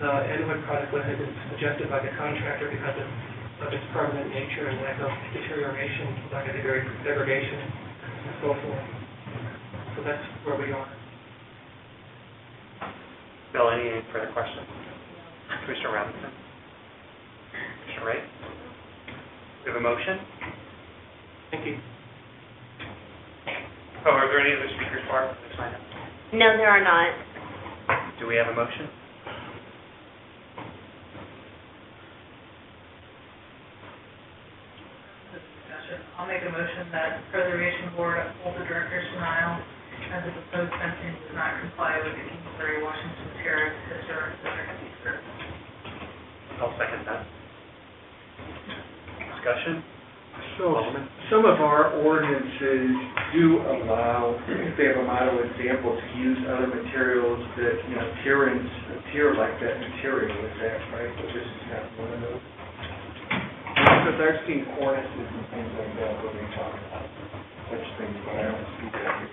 the end-wood product when it had been suggested by the contractor because of its permanent nature and lack of deterioration, lack of degradation, and so forth. So that's where we are. Bill, any further questions? Commissioner Robinson? Commissioner Wright? We have a motion? Thank you. Oh, are there any other speakers for this item? No, there are not. Do we have a motion? I'll make a motion that Preservation Board uphold the Director's denial as the proposed fencing does not comply with the Kingsbury Washington Terrace Historic District Easter. I'll second that. Discussion? So, some of our ordinances do allow, if they have a model example, to use other materials that, you know, adhere like that material, is that right? But this is not one of those? Because I've seen cornices and things like that where they talk about such things, but I don't see that here.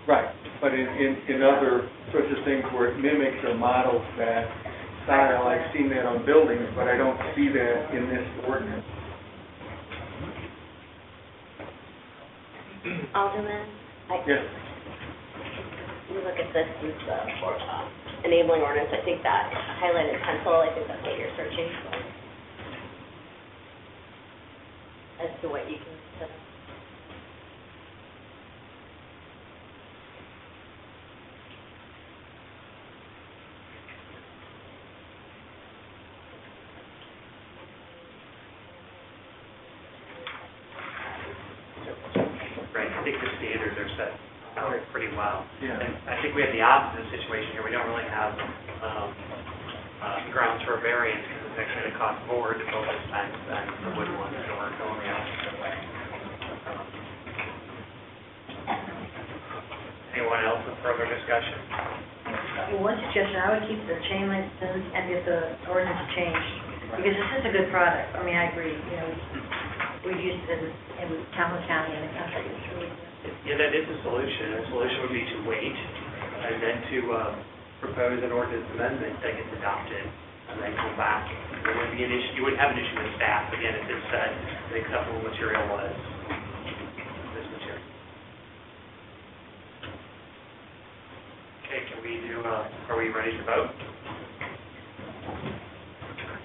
Right, but in other sorts of things where it mimics or models that style, I've seen that on buildings, but I don't see that in this ordinance. Alderman, Yes. you look at this as the enabling ordinance, I think that highlighted pencil, I think that's what you're searching for. As to what you can consider. Right, I think the standards are set out pretty well. Yeah. And I think we have the opposite situation here. We don't really have grounds for a variance because it's actually going to cost more to build this fence than the wood one, so we're going the opposite way. Anyone else with further discussion? One suggestion, I would keep the chain link fence and get the ordinance changed, because it's such a good product. I mean, I agree, you know, we've used it in Calhoun County and the country, it's really good. Yeah, that is a solution. A solution would be to wait and then to propose an ordinance amendment that gets adopted and then come back. There wouldn't be an issue, you wouldn't have an issue with staff, again, if it said the acceptable material was this material. Okay, can we do, are we ready to vote?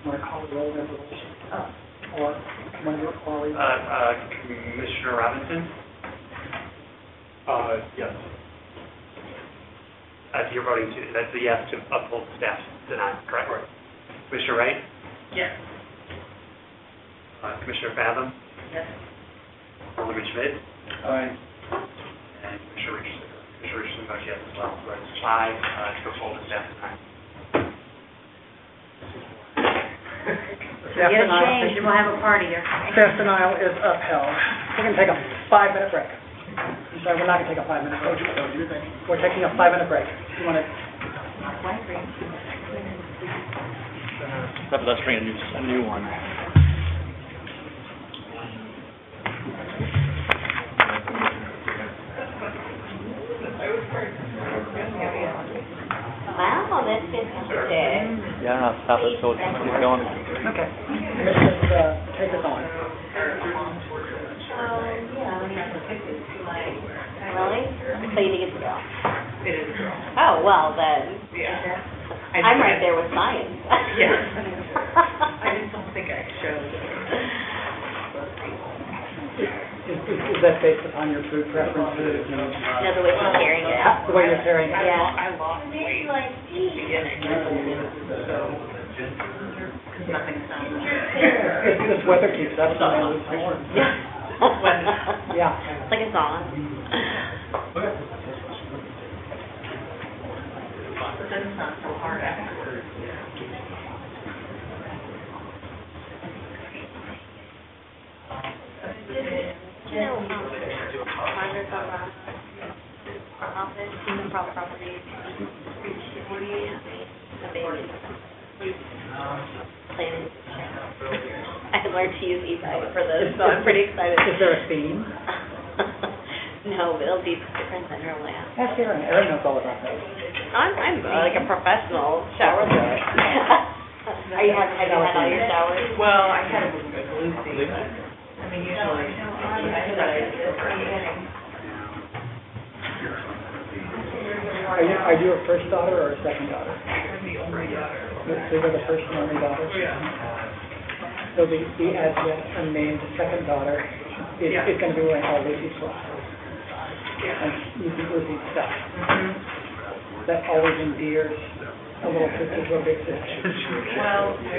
Want to call the roll, resolution? Or want to do it orally? Commissioner Robinson? Yes. You're voting to, that's a yes to uphold staff's denial, correct? Correct. Commissioner Wright? Yes. Commissioner Fathom? Yes. Alderman Schmidt? Aye. And Commissioner Richardson. Commissioner Richardson votes yes as well. So that's 5 to uphold the staff's denial. Staff Get it denial- changed, and we'll have a party here. Staff denial is upheld. We're going to take a 5-minute break. I'm sorry, we're not going to take a 5-minute break. We're taking a 5-minute break. You want to? Let's bring a new one. Wow, that's fantastic. Yeah, I don't know how to stop it, so keep going. Okay. Let's just take us on. Really? So you think it's a girl? It is a girl. Oh, well, then, Yeah. I'm right there with science. Yes. I just don't think I showed. Is that based upon your food preferences? No, the way she's carrying it. The way you're carrying it? Yeah. I lost weight beginning, so, because nothing sounds. This weather keeps up, so I lose more. Yeah. It's like a song. It doesn't sound so hard afterwards. You know, Margaret Barbara, our office, Human Properties, the baby, planning. I had learned to use eBay for this, so I'm pretty excited. Is there a theme? No, but it'll be different than her last. Ask Erin. Erin knows all about that. I'm like a professional shower boy. Have you had all your showers? Well, I had a blue thing, but, I mean, usually, Are you a first daughter or a second daughter? I'm the only daughter. So you're the first and only daughter? Yeah. So the as yet unnamed second daughter is Yeah. going to be wearing all Lucy's clothes Yeah. and Lucy's stuff. That always endears a little sister to a big sister. Well, I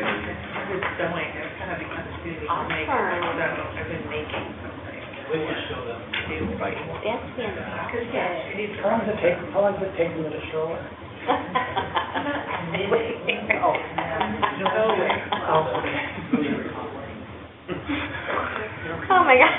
was sewing, I've kind of become a student maker, so I've been making something. We can show them. They have to be in the package. How long does it take them to destroy? Oh, my God.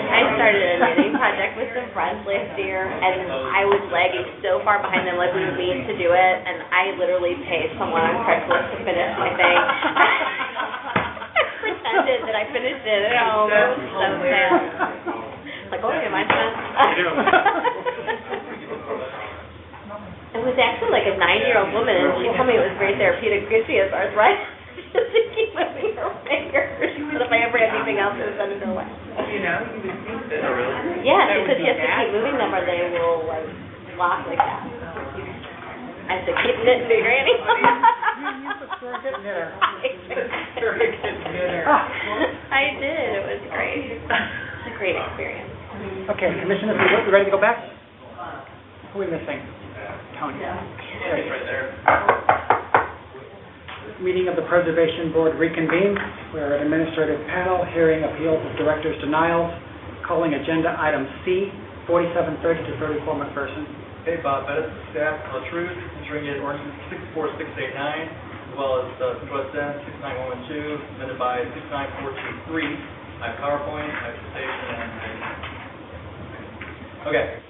I started a knitting project with some friends last year, and I was lagging so far behind them, like we were mean to do it, and I literally paid someone on Craigslist to finish my thing. I pretended that I finished it at home. It was so sad. Like, okay, mine's done. It was actually like a 90-year-old woman, and she told me it was very therapeutic because she has arthritis. She has to keep moving her fingers. But if I ever had anything else, it was under the way. You know, you would think that. Oh, really? Yeah, she said she has to keep moving them or they will like lock like that. I said, keep knitting, big granny. I did, it was great. It's a great experience. Okay, Commissioners, we ready to go back? Who are we missing? Tony. It's right there. Meeting of the Preservation Board reconvened. We're an administrative panel hearing appeals of directors' denials, calling agenda item C, 4730 to 34 McPherson. Okay, Bob Bettis, staff, La Truth, entering in ordinance 64689, as well as North End 69112, amended by 69423. I have PowerPoint, I have presentation, and okay.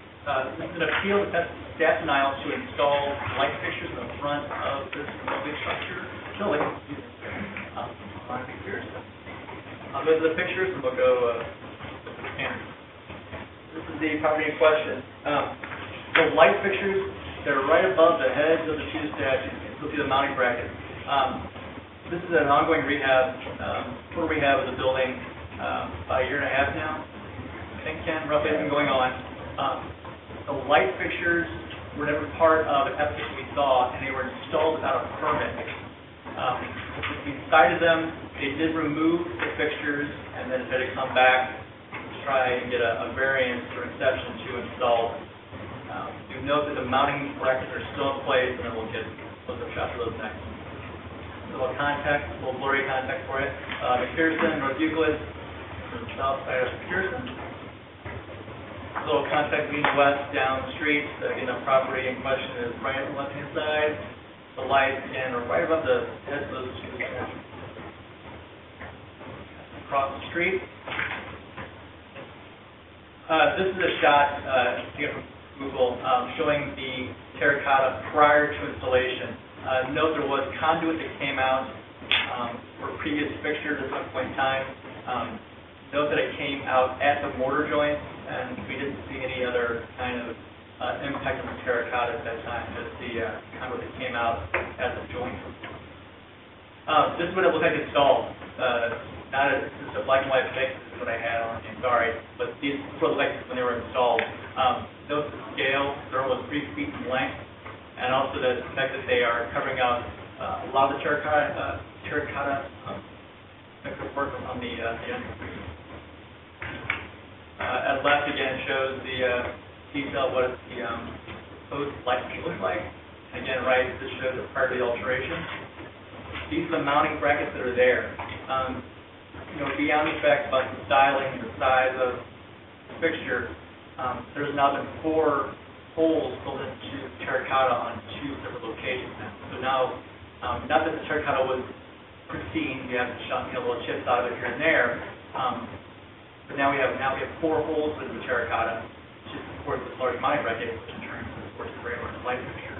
This is an appeal to staff denial to install light fixtures in the front of this building structure. Building. On pictures. I'll go to the pictures and we'll go with the standard. This is the property in question. The light fixtures, they're right above the heads of the two statues. You'll see the mounting bracket. This is an ongoing rehab, total rehab of the building, about a year and a half now. I think, Ken, roughly has been going on. The light fixures were never part of the application we saw, and they were installed without a permit. We cited them, they did remove the fixtures, and then had to come back to try and get a variance or exception to install them. Do note that the mounting brackets are still in place, and then we'll get close-up shots of those next. A little context, a little blurry context for you. McPherson, North Euclid, the south side of McPherson. A little context leading west down the street. Again, the property in question is right on the left-hand side. The lights, again, are right above the heads of those two statues. Across the street. This is a shot taken from Google showing the terracotta prior to installation. Note there was conduit that came out for previous fixtures at some point in time. Note that it came out at the mortar joint, and we didn't see any other kind of impact on the terracotta at that time, just the conduit that came out at the joint. This is what it looked like installed. This is a black and white pic. This is what I had on. I'm sorry, but these were like when they were installed. Note the scale. They're almost 3 feet in length, and also the fact that they are covering up a lot of the terracotta work on the entrance. At left again shows the detail of what the proposed light looks like. Again, right, this shows it prior to the alteration. These are the mounting brackets that are there. Beyond the fact about the styling, the size of the fixture, there's now been 4 holes built into terracotta on 2 separate locations now. So now, not that the terracotta was pristine, we have little chips out of it here and there, but now we have 4 holes with the terracotta, which supports this large mounting bracket, which in turn supports the very large light fixture.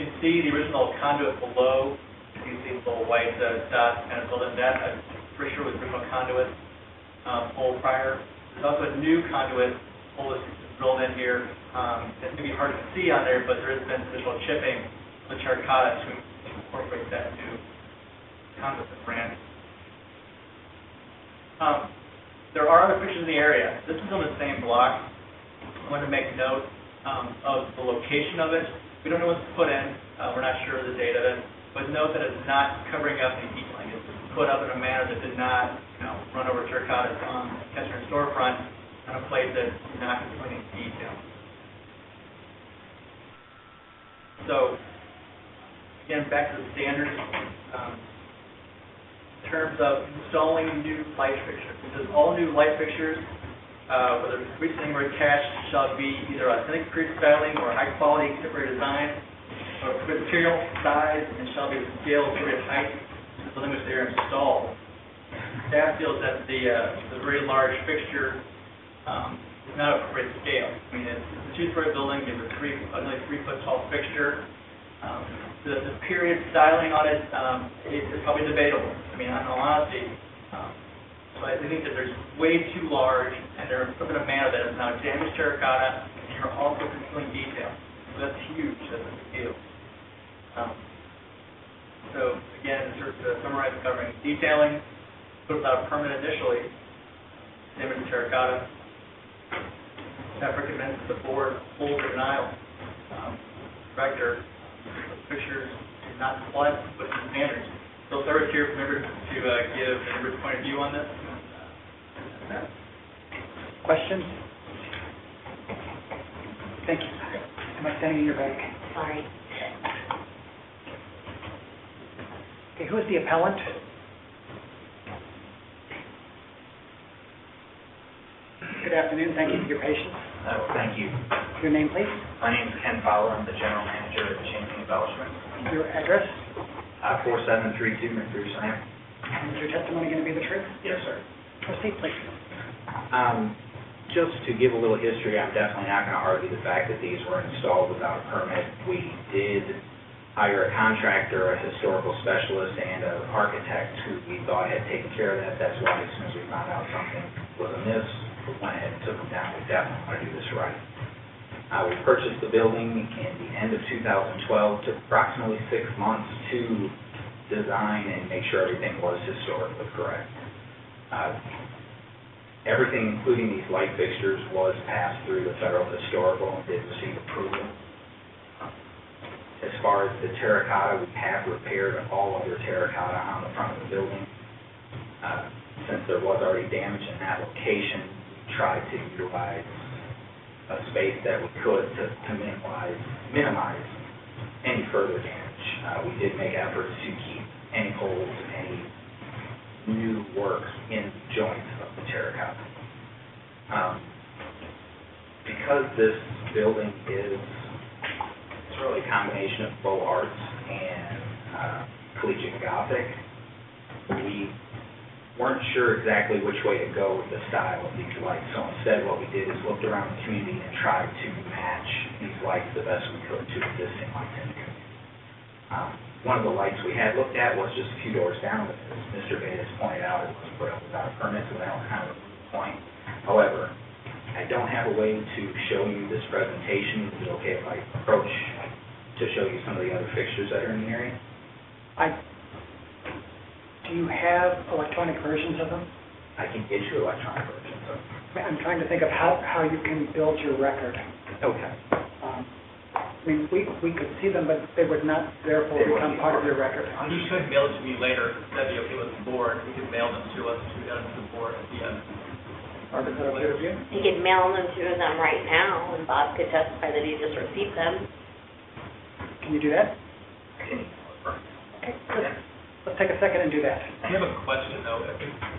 You can see the original conduit below. You can see the little white dots kind of filled in that. I'm pretty sure it was the original conduit hole prior. There's also a new conduit hole that's drilled in here. It may be hard to see on there, but there has been additional chipping of the terracotta to incorporate that new conduit that's ran. There are other fixtures in the area. This is on the same block. I want to make note of the location of it. We don't know what's put in. We're not sure of the date of it. But note that it's not covering up any detailing. It's put up in a manner that did not, run over terracotta on the Ketchner storefront in a place that did not contain any detail. So, again, back to the standards. terms of installing new light fixtures. It says all new light fixtures, whether recently or attached, shall be either authentic pre-styling or high-quality contemporary design, or material, size, and shall be the scale of appropriate height to the building which they are installed. Staff feels that the very large fixture is not appropriate scale. I mean, it's a two-story building, you have a nearly 3-foot tall fixture. The period styling on it is probably debatable. I mean, in all honesty, so I think that there's way too large, and they're putting a manner that is now damaged terracotta, and you're also concealing detail. So that's huge. That's a big deal. So again, just to summarize, covering detailing, put without a permit initially, damage terracotta. Staff recommends that the board hold or denial. Director, pictures do not comply with the standards. So Sarah's here for members to give members' point of view on this. Questions? Thank you. Am I standing in your back? Sorry. Okay, who is the appellant? Good afternoon, thank you for your patience. Thank you. Your name, please? My name is Ken Fowler. I'm the general manager at Champagne Embellishments. Your address? 4732 McPherson Ave. And is your testimony going to be the truth? Yes, sir. Proceed, please. Just to give a little history, I'm definitely not going to argue the fact that these were installed without a permit. We did hire a contractor, a historical specialist, and an architect who we thought had taken care of that. That's why as soon as we found out something was amiss, we went ahead and took them down. We definitely want to do this right. We purchased the building in the end of 2012. Took approximately 6 months to design and make sure everything was historically correct. Everything, including these light fixtures, was passed through the Federal Historical and did receive approval. As far as the terracotta, we have repaired all of your terracotta on the front of the building. Since there was already damage in that location, we tried to utilize a space that we could to minimize any further damage. We did make efforts to keep any holes, any new work in joints of the terracotta. Because this building is really a combination of Beaux Arts and collegiate Gothic, we weren't sure exactly which way to go with the style of these lights. So instead what we did is looked around the community and tried to match these lights the best we could to existing lights in the community. One of the lights we had looked at was just a few doors down, but as Mr. Bates pointed out, it was put up without a permit, so that was kind of a moot point. However, I don't have a way to show you this presentation. Is it okay if I approach to show you some of the other fixtures that are in the area? Do you have electronic versions of them? I can get you electronic versions of them. I'm trying to think of how you can build your record. Okay. I mean, we could see them, but they would not therefore become part of your record. You could mail it to me later. That'd be okay with the board. We could mail them to us. We got them to the board at the end. Or is that okay with you? You could mail them to them right now, and Bob could testify that he just received them. Can you do that? Okay, let's take a second and do that. I have a question, though.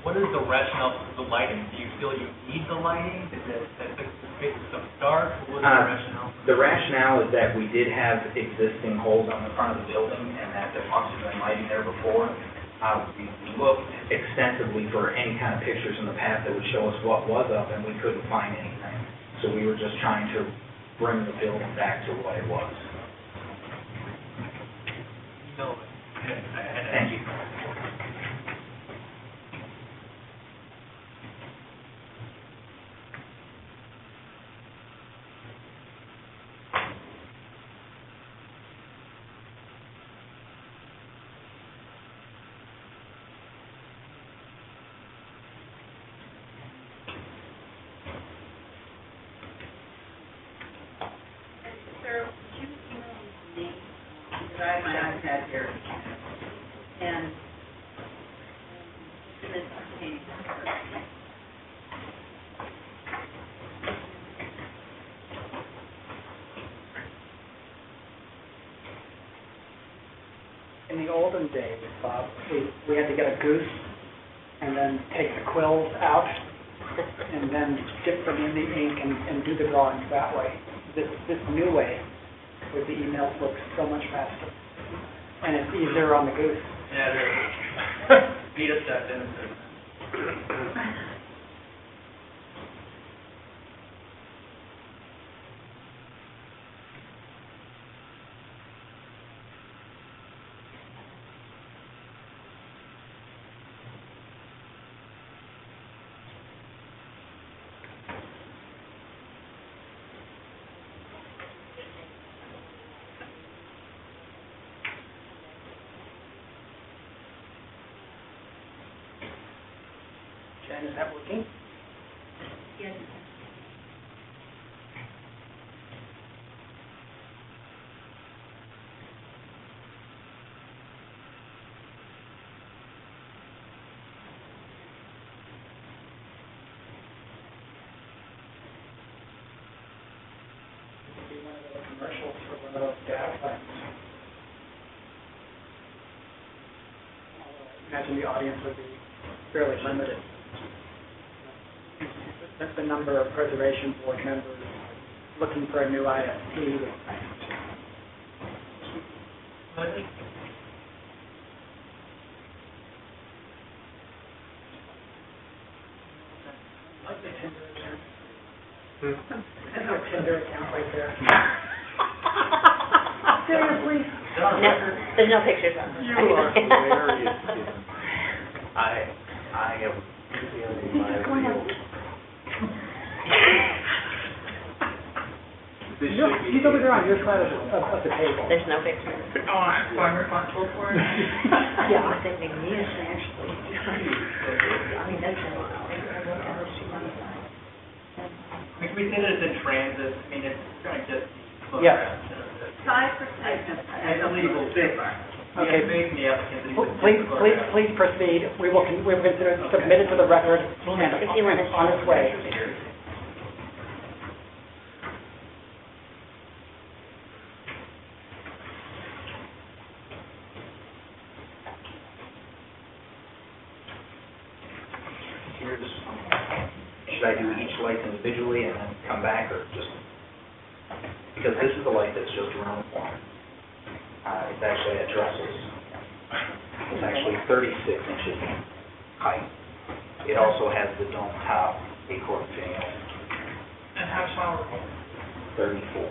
What is the rationale for the lighting? Do you feel you need the lighting? Is it that the space is so dark? What is the rationale? The rationale is that we did have existing holes on the front of the building, and that there must have been lighting there before. We looked extensively for any kind of pictures in the past that would show us what was up, and we couldn't find anything. So we were just trying to bring the building back to what it was. No. Thank you. Sir, would you email me, because I have my iPad here, and this is in the olden days, Bob, we had to get a goose and then take the quills out and then dip them in the ink and do the drawings that way. This new way with the emails looks so much faster. And it's easier on the goose. Yeah, they're beta stepped in. Jen, is that working? Yes. This would be one of those commercials for one of those data plans. Imagine the audience would be fairly limited. The number of preservation board members looking for a new ISP. Like the Tinder account. That's our Tinder account right there. Seriously? No, there's no pictures on this. You are hilarious. I am in my field. He's over there on your side of the table. There's no pictures. Oh, I'm responsible for it? Yeah. I'm thinking, yes, actually. I mean, that's If we say that it's in transit, I mean, it's going to get closer. Yes. 5%. I believe we'll fix. Okay. Making the applicant. that he's Please, gonna please, close out. please proceed. We will consider it submitted to the record and If you want to- on its way. Here's, should I do each light individually and then come back, or just, because this is the light that's just around the corner. It's actually at Dressels. It's actually 36 inches in height. It also has the dome top, acorn finial, And how tall? 34.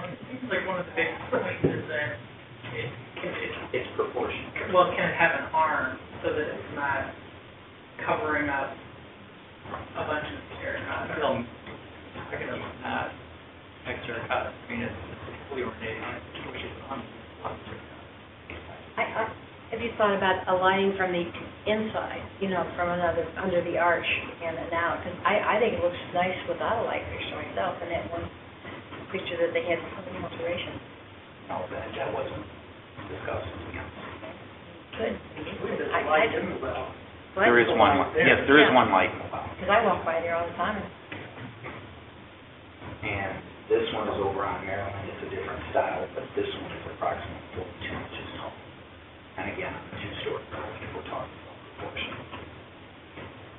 Seems like one of the big points is that It's proportionate. well, can it have an arm so that it's not covering up a bunch of terracotta? Terracotta, I mean, it's fully ornate, which is on. Have you thought about aligning from the inside, from another, under the arch and out? Because I think it looks nice without a light fixture myself, and that one picture that they had from the alteration. No, that wasn't discussed. Good. There is one, yes, there is one light in the well. Because I walk by there all the time. And this one is over on Maryland, it's a different style, but this one is approximately 42 inches tall. And again, on a two-story building, we're talking about proportion.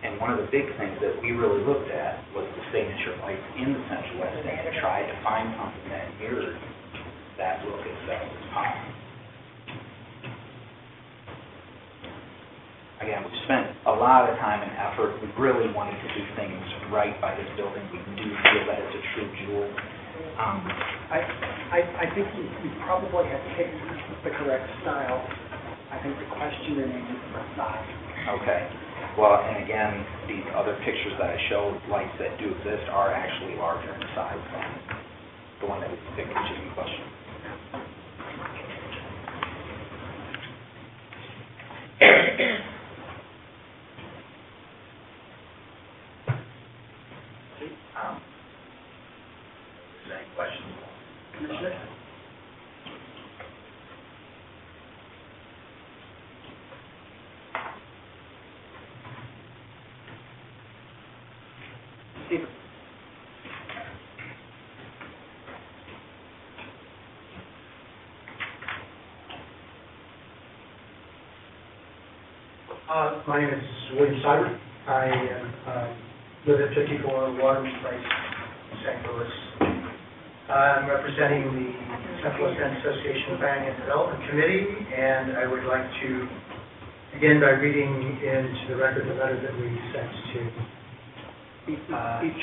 And one of the big things that we really looked at was the signature lights in the Central West End, and tried to find something that mirrored that look as best as possible. Again, we spent a lot of time and effort. We really wanted to do things right by this building. We do feel that it's a true jewel. I think you probably have picked the correct style. I think the question remains the size. Okay. Well, and again, these other pictures that I showed, lights that do exist, are actually larger in size than the one that we picked, which is in question. Is there any questions? Commissioner? Stephen? My name is William Seibert. I live at 54 Waterman Place, St. Louis. I'm representing the Central West End Association Planning and Development Committee, and I would like to begin by reading into the record the letter that we sent to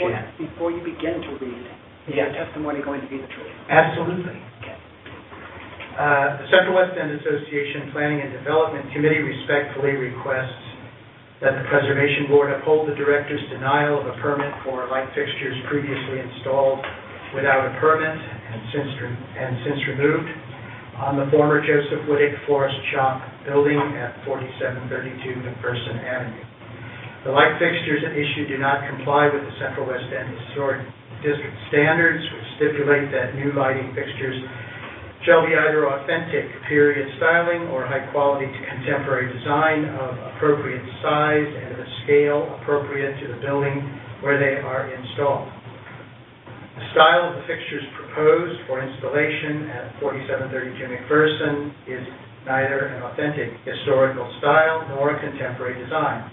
Jan. Before you begin to read, is your testimony going to be the truth? Absolutely. The Central West End Association Planning and Development Committee respectfully requests that the Preservation Board uphold the Director's denial of a permit for light fixtures previously installed without a permit and since removed on the former Joseph Wittig Florist Shop building at 4732 McPherson Avenue. The light fixtures at issue do not comply with the Central West End Historic District standards, which stipulate that new lighting fixtures shall be either authentic period styling or high-quality contemporary design of appropriate size and of a scale appropriate to the building where they are installed. The style of the fixtures proposed for installation at 4732 McPherson is neither an authentic historical style nor a contemporary design.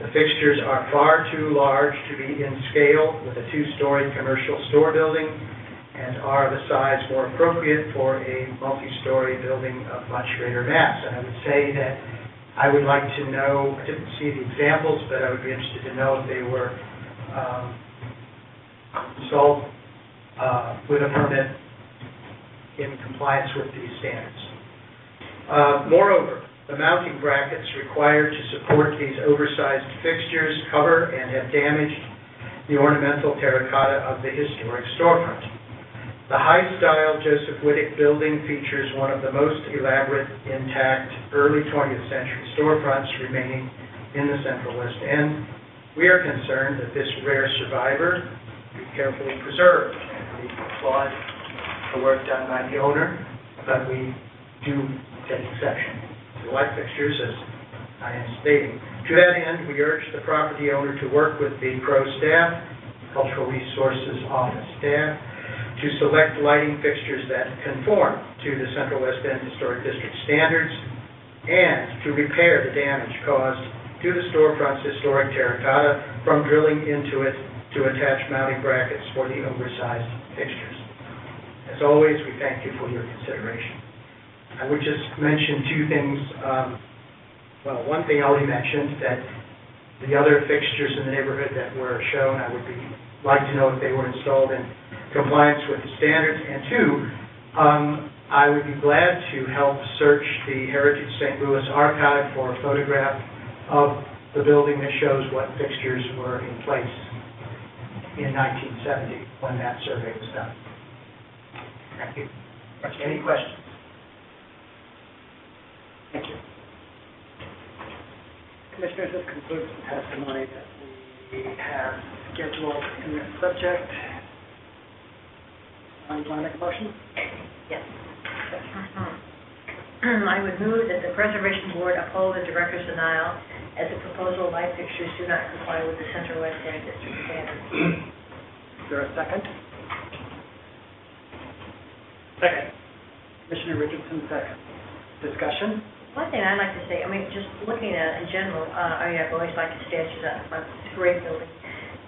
The fixtures are far too large to be in scale with a two-story commercial store building and are of a size more appropriate for a multi-story building of much greater mass. And I would say that I would like to know, I didn't see the examples, but I would be interested to know if they were installed with a permit in compliance with these standards. Moreover, the mounting brackets required to support these oversized fixtures cover and have damaged the ornamental terracotta of the historic storefront. The high-style Joseph Wittig building features one of the most elaborate, intact, early 20th century storefronts remaining in the Central West End. We are concerned that this rare survivor be carefully preserved. And we applaud the work done by the owner, but we do take exception to light fixtures, as I am stating. To that end, we urge the property owner to work with the PRO staff, Cultural Resources Office staff, to select lighting fixtures that conform to the Central West End Historic District standards and to repair the damage caused to the storefront's historic terracotta from drilling into it to attach mounting brackets for the oversized fixtures. As always, we thank you for your consideration. I would just mention two things. One thing I already mentioned, that the other fixtures in the neighborhood that were shown, I would like to know if they were installed in compliance with the standards. And two, I would be glad to help search the Heritage St. Louis archive for a photograph of the building that shows what fixtures were in place in 1970 when that survey was done. Thank you. Any questions? Thank you. Commissioners, this concludes the testimony that we have scheduled in this subject. You want to make a motion? Yes. I would move that the Preservation Board uphold the Director's denial as the proposal light fixtures do not comply with the Central West End District standards. Is there a second? Second. Commissioner Richardson, second. Discussion? One thing I'd like to say, just looking at it in general, I've always liked the statues out front. It's a great building.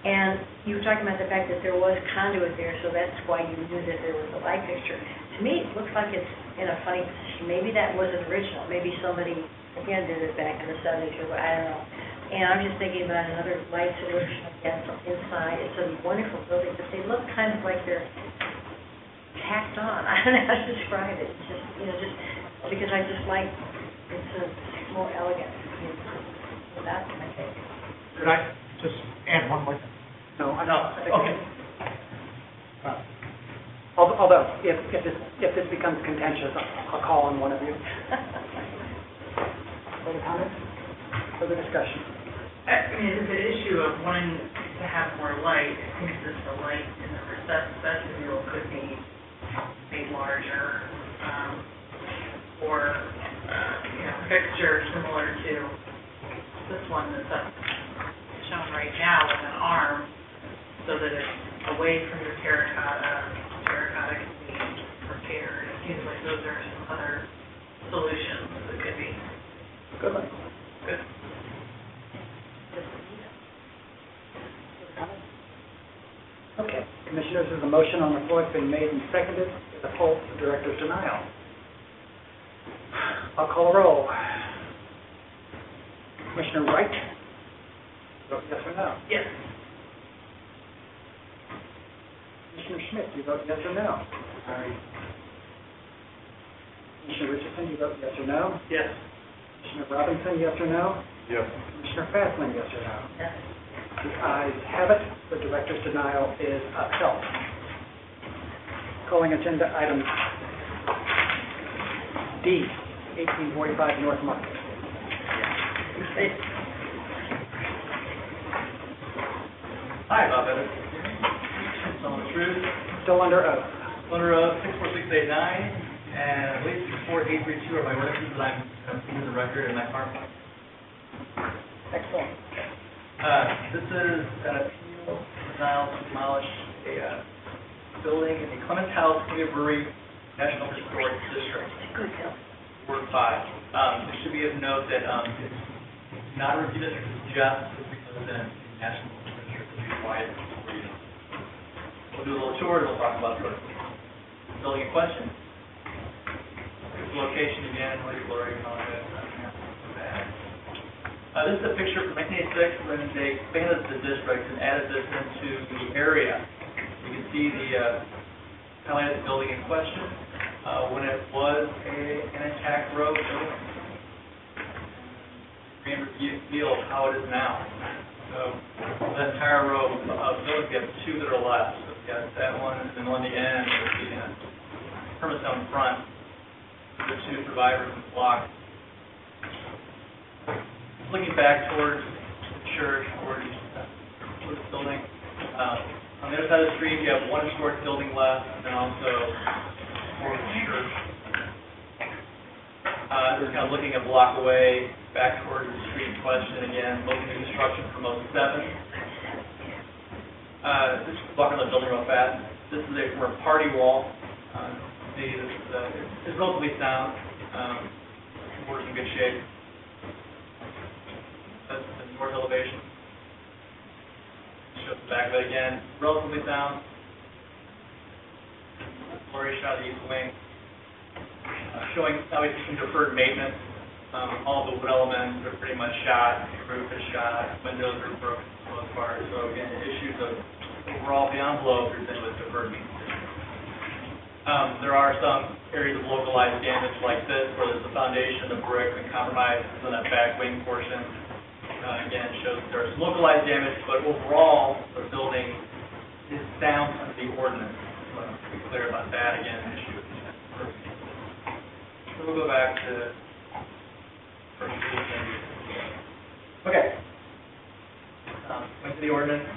And you were talking about the fact that there was conduit there, so that's why you knew that there was a light fixture. To me, it looks like it's in a funny position. Maybe that wasn't original. Maybe somebody, again, did it back in the 70s or what, I don't know. And I'm just thinking about another light solution, again, from inside. It's a wonderful building, but they look kind of like they're tacked on. I don't know how to describe it. It's just, just because I just like, it's more elegant. So that's my take. Could I just add one more thing? No, I think. Okay. Although, if this becomes contentious, I'll call on one of you. Further comments? Further discussion? It's an issue of wanting to have more light. I think that the light in the vestibule could be made larger, or, fixture similar to this one that's up shown right now with an arm, so that it's away from your terracotta. Terracotta can be repaired. It seems like those are some other solutions that could be Good one. good. Commissioners, there's a motion on the floor, it's been made and seconded to uphold the director's denial. I'll call a roll. Commissioner Wright? Vote yes or no? Yes. Commissioner Schmidt, you vote yes or no? Commissioner Richardson, you vote yes or no? Yes. Commissioner Robinson, yes or no? Yes. Commissioner Fastman, yes or no? Yes. The ayes have it, the director's denial is upheld. Calling agenda item D, 1845 North Market. Hi, Bob Evans. Telling the truth. Still under oath. Under 64689 and I believe 64832 are my witnesses that I'm seeing in the record in my car. Excellent. This is an appeal denial to demolish a building in the Clemens House Community Brewery National Historic District. Ward 5. It should be of note that it's not a review district, it's just because it's in the National District, which is why it's reading. We'll do a little tour, and we'll talk about the building in question. Here's the location again, what you've already commented. This is a picture from 1986 when they expanded the district and added this into the area. You can see the highlighted building in question when it was an intact road building. And reveal how it is now. So the entire row of buildings, we have two that are left. So we've got that one and then on the end with the permit stone front. The two survivors in the block. Looking back towards the church, towards the building. On the other side of the street, you have one historic building left, and then also towards the church. We're kind of looking a block away, back towards the street in question again, looking at construction from 07. Just walking on the building real fast. This is a party wall. It's relatively sound. Works in good shape. That's the north elevation. Show the back of it again. Relatively sound. Blurry shot of the east wing. Showing obviously some deferred maintenance. All the wood elements are pretty much shot. The roof is shot. Windows are broken for the most part. So again, issues of overall the envelope are with deferred maintenance. There are some areas of localized damage like this where there's the foundation, the brick, and compromise on that back wing portion. Again, it shows there's localized damage, but overall, the building is sound under the ordinance. So to be clear about that, again, an issue with the So we'll go back to first reading. Okay. Went to the ordinance.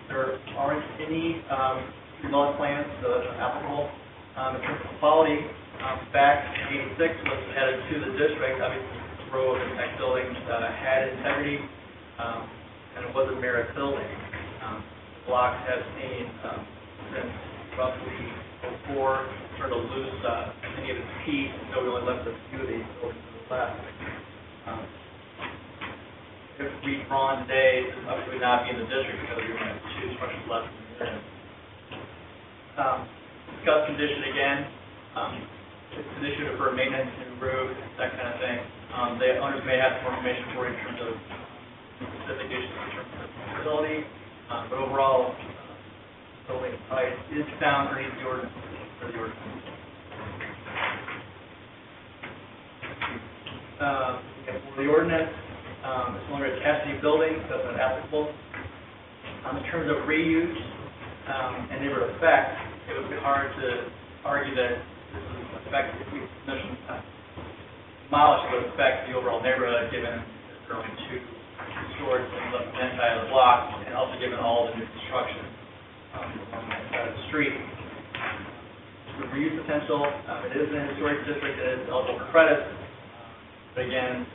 There aren't any remodeling plans applicable. In terms of quality, back in 86 was added to the district. Obviously, row of intact buildings had integrity, and it was a merit building. Blocks have seen since roughly 04 started to lose any of its teeth, so we only left a few of these buildings to the left. If redrawn today, this obviously would not be in the district because we only have two structures left in the area. Discuss condition again. It's an issue for maintenance, new roof, that kind of thing. The owners may have more information for you in terms of specific issues in terms of facility, but overall, building height is found underneath the ordinance. The ordinance, it's only attached to the building, so it's not applicable. In terms of reuse and neighborhood effect, it would be hard to argue that this is effect if we demolish it would affect the overall neighborhood, given there's currently two stores on the left side of the block, and also given all the new construction on that side of the street. The reuse potential, it is in a historic district, it is eligible for credit, but again,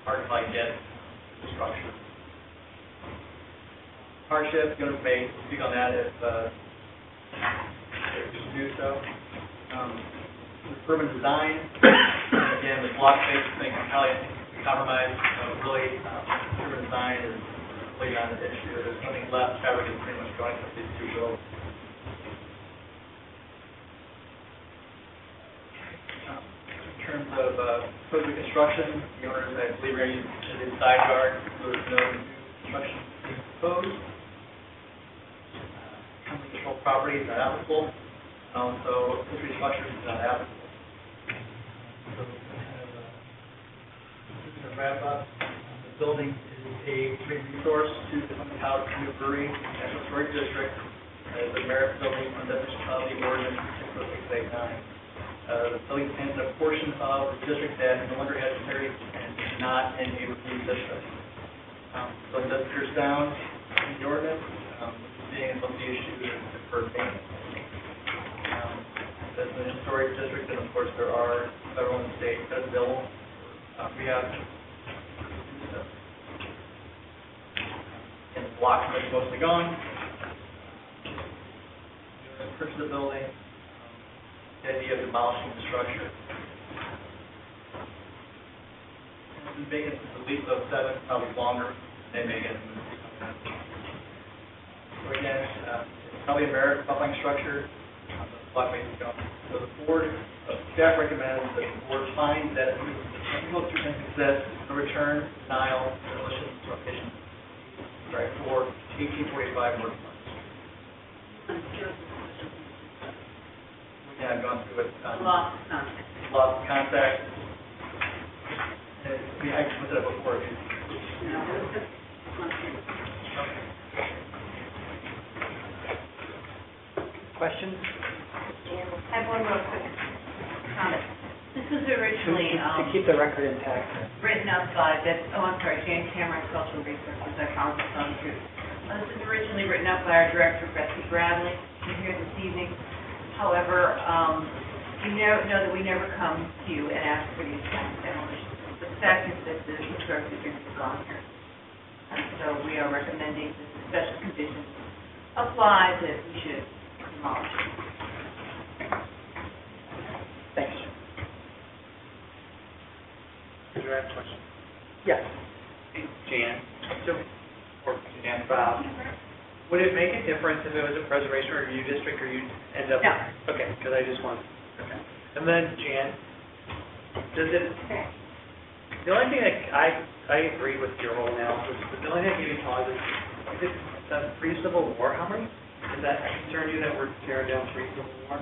hard to probably get the structure. Hardship, going to speak on that if we do so. Urban design, again, the block space thing is highly compromised. Really, urban design is really not an issue. There's nothing left, fabric is pretty much going with these two buildings. In terms of proposed construction, the owners, I believe, are using the side yard, so there's no new construction being proposed. Company controlled property is not applicable, so accessory structures is not applicable. So just to wrap up, the building is a great resource to the House Canoe Brewery National Historic District, as a merit building under the ordinance 60689. The building stands in a portion of the district that no longer has heritage and is not in a review district. So it does appear sound in the ordinance, being as the issue is deferred maintenance. As an historic district, and of course there are federal and state credit available. We have and the block is mostly gone. Purchase the building. The idea of demolishing the structure. It's been vacant since at least 07, probably longer. They may get moved. So again, it's probably a merit buffering structure. The block may be gone. So the board, staff recommends that the board finds that technical treatment exists, no return, denial, demolition, relocation, right, for 1845 work months. Yeah, I've gone through it. Lost contact. Lost contact. I just looked it up before. Questions? I have one real quick comment. This was originally, To keep the record intact. written up by, James Cameron Cultural Resources, I promise it's on the truth. This was originally written up by our director, Betsy Bradley, who's here this evening. However, you know that we never come to you and ask for these kinds of demolitions. The fact is that the historic district is gone here. And so we are recommending that the special conditions apply that we should demolish it. Thanks. Did you have a question? Yes. Jan, or Jan, would it make a difference if it was a preservation or review district, or you'd end up? No. Okay, because I just want, okay. And then, Jan, does it, the only thing that, I agree with your whole analysis, but the only thing that gave me pause is it the Free Civil War, how many? Does that concern you that we're tearing down Free Civil War?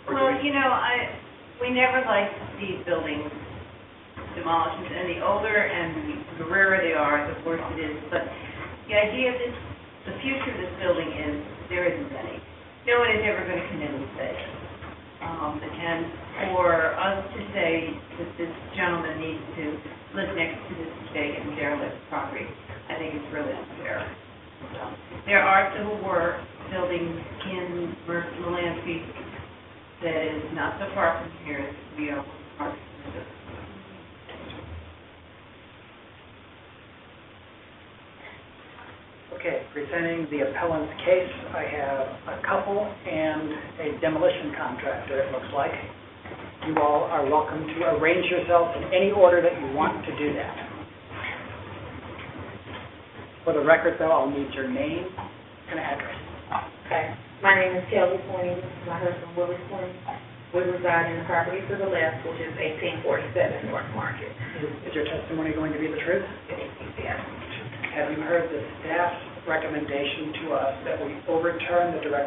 Or do Well, we- we never like these buildings demolished, and the older and the rarer they are, the worse it is. But the idea of this, the future of this building is, there isn't any. No one is ever going to come in and say it. And for us to say that this gentleman needs to live next to this vacant derelict property, I think it's really unfair. There are Civil War buildings in Melansky that is not so far from here as we are far from this. Okay, presenting the appellant's case, I have a couple and a demolition contractor, it looks like. You all are welcome to arrange yourself in any order that you want to do that. For the record, though, I'll need your name and address. Okay. My name is Kelly Flynn. My husband Willie Flynn. We reside in the property to the left, which is 1847 North Market. Is your testimony going to be the truth? Yes. Have you heard the staff's recommendation to us that we overturn the director's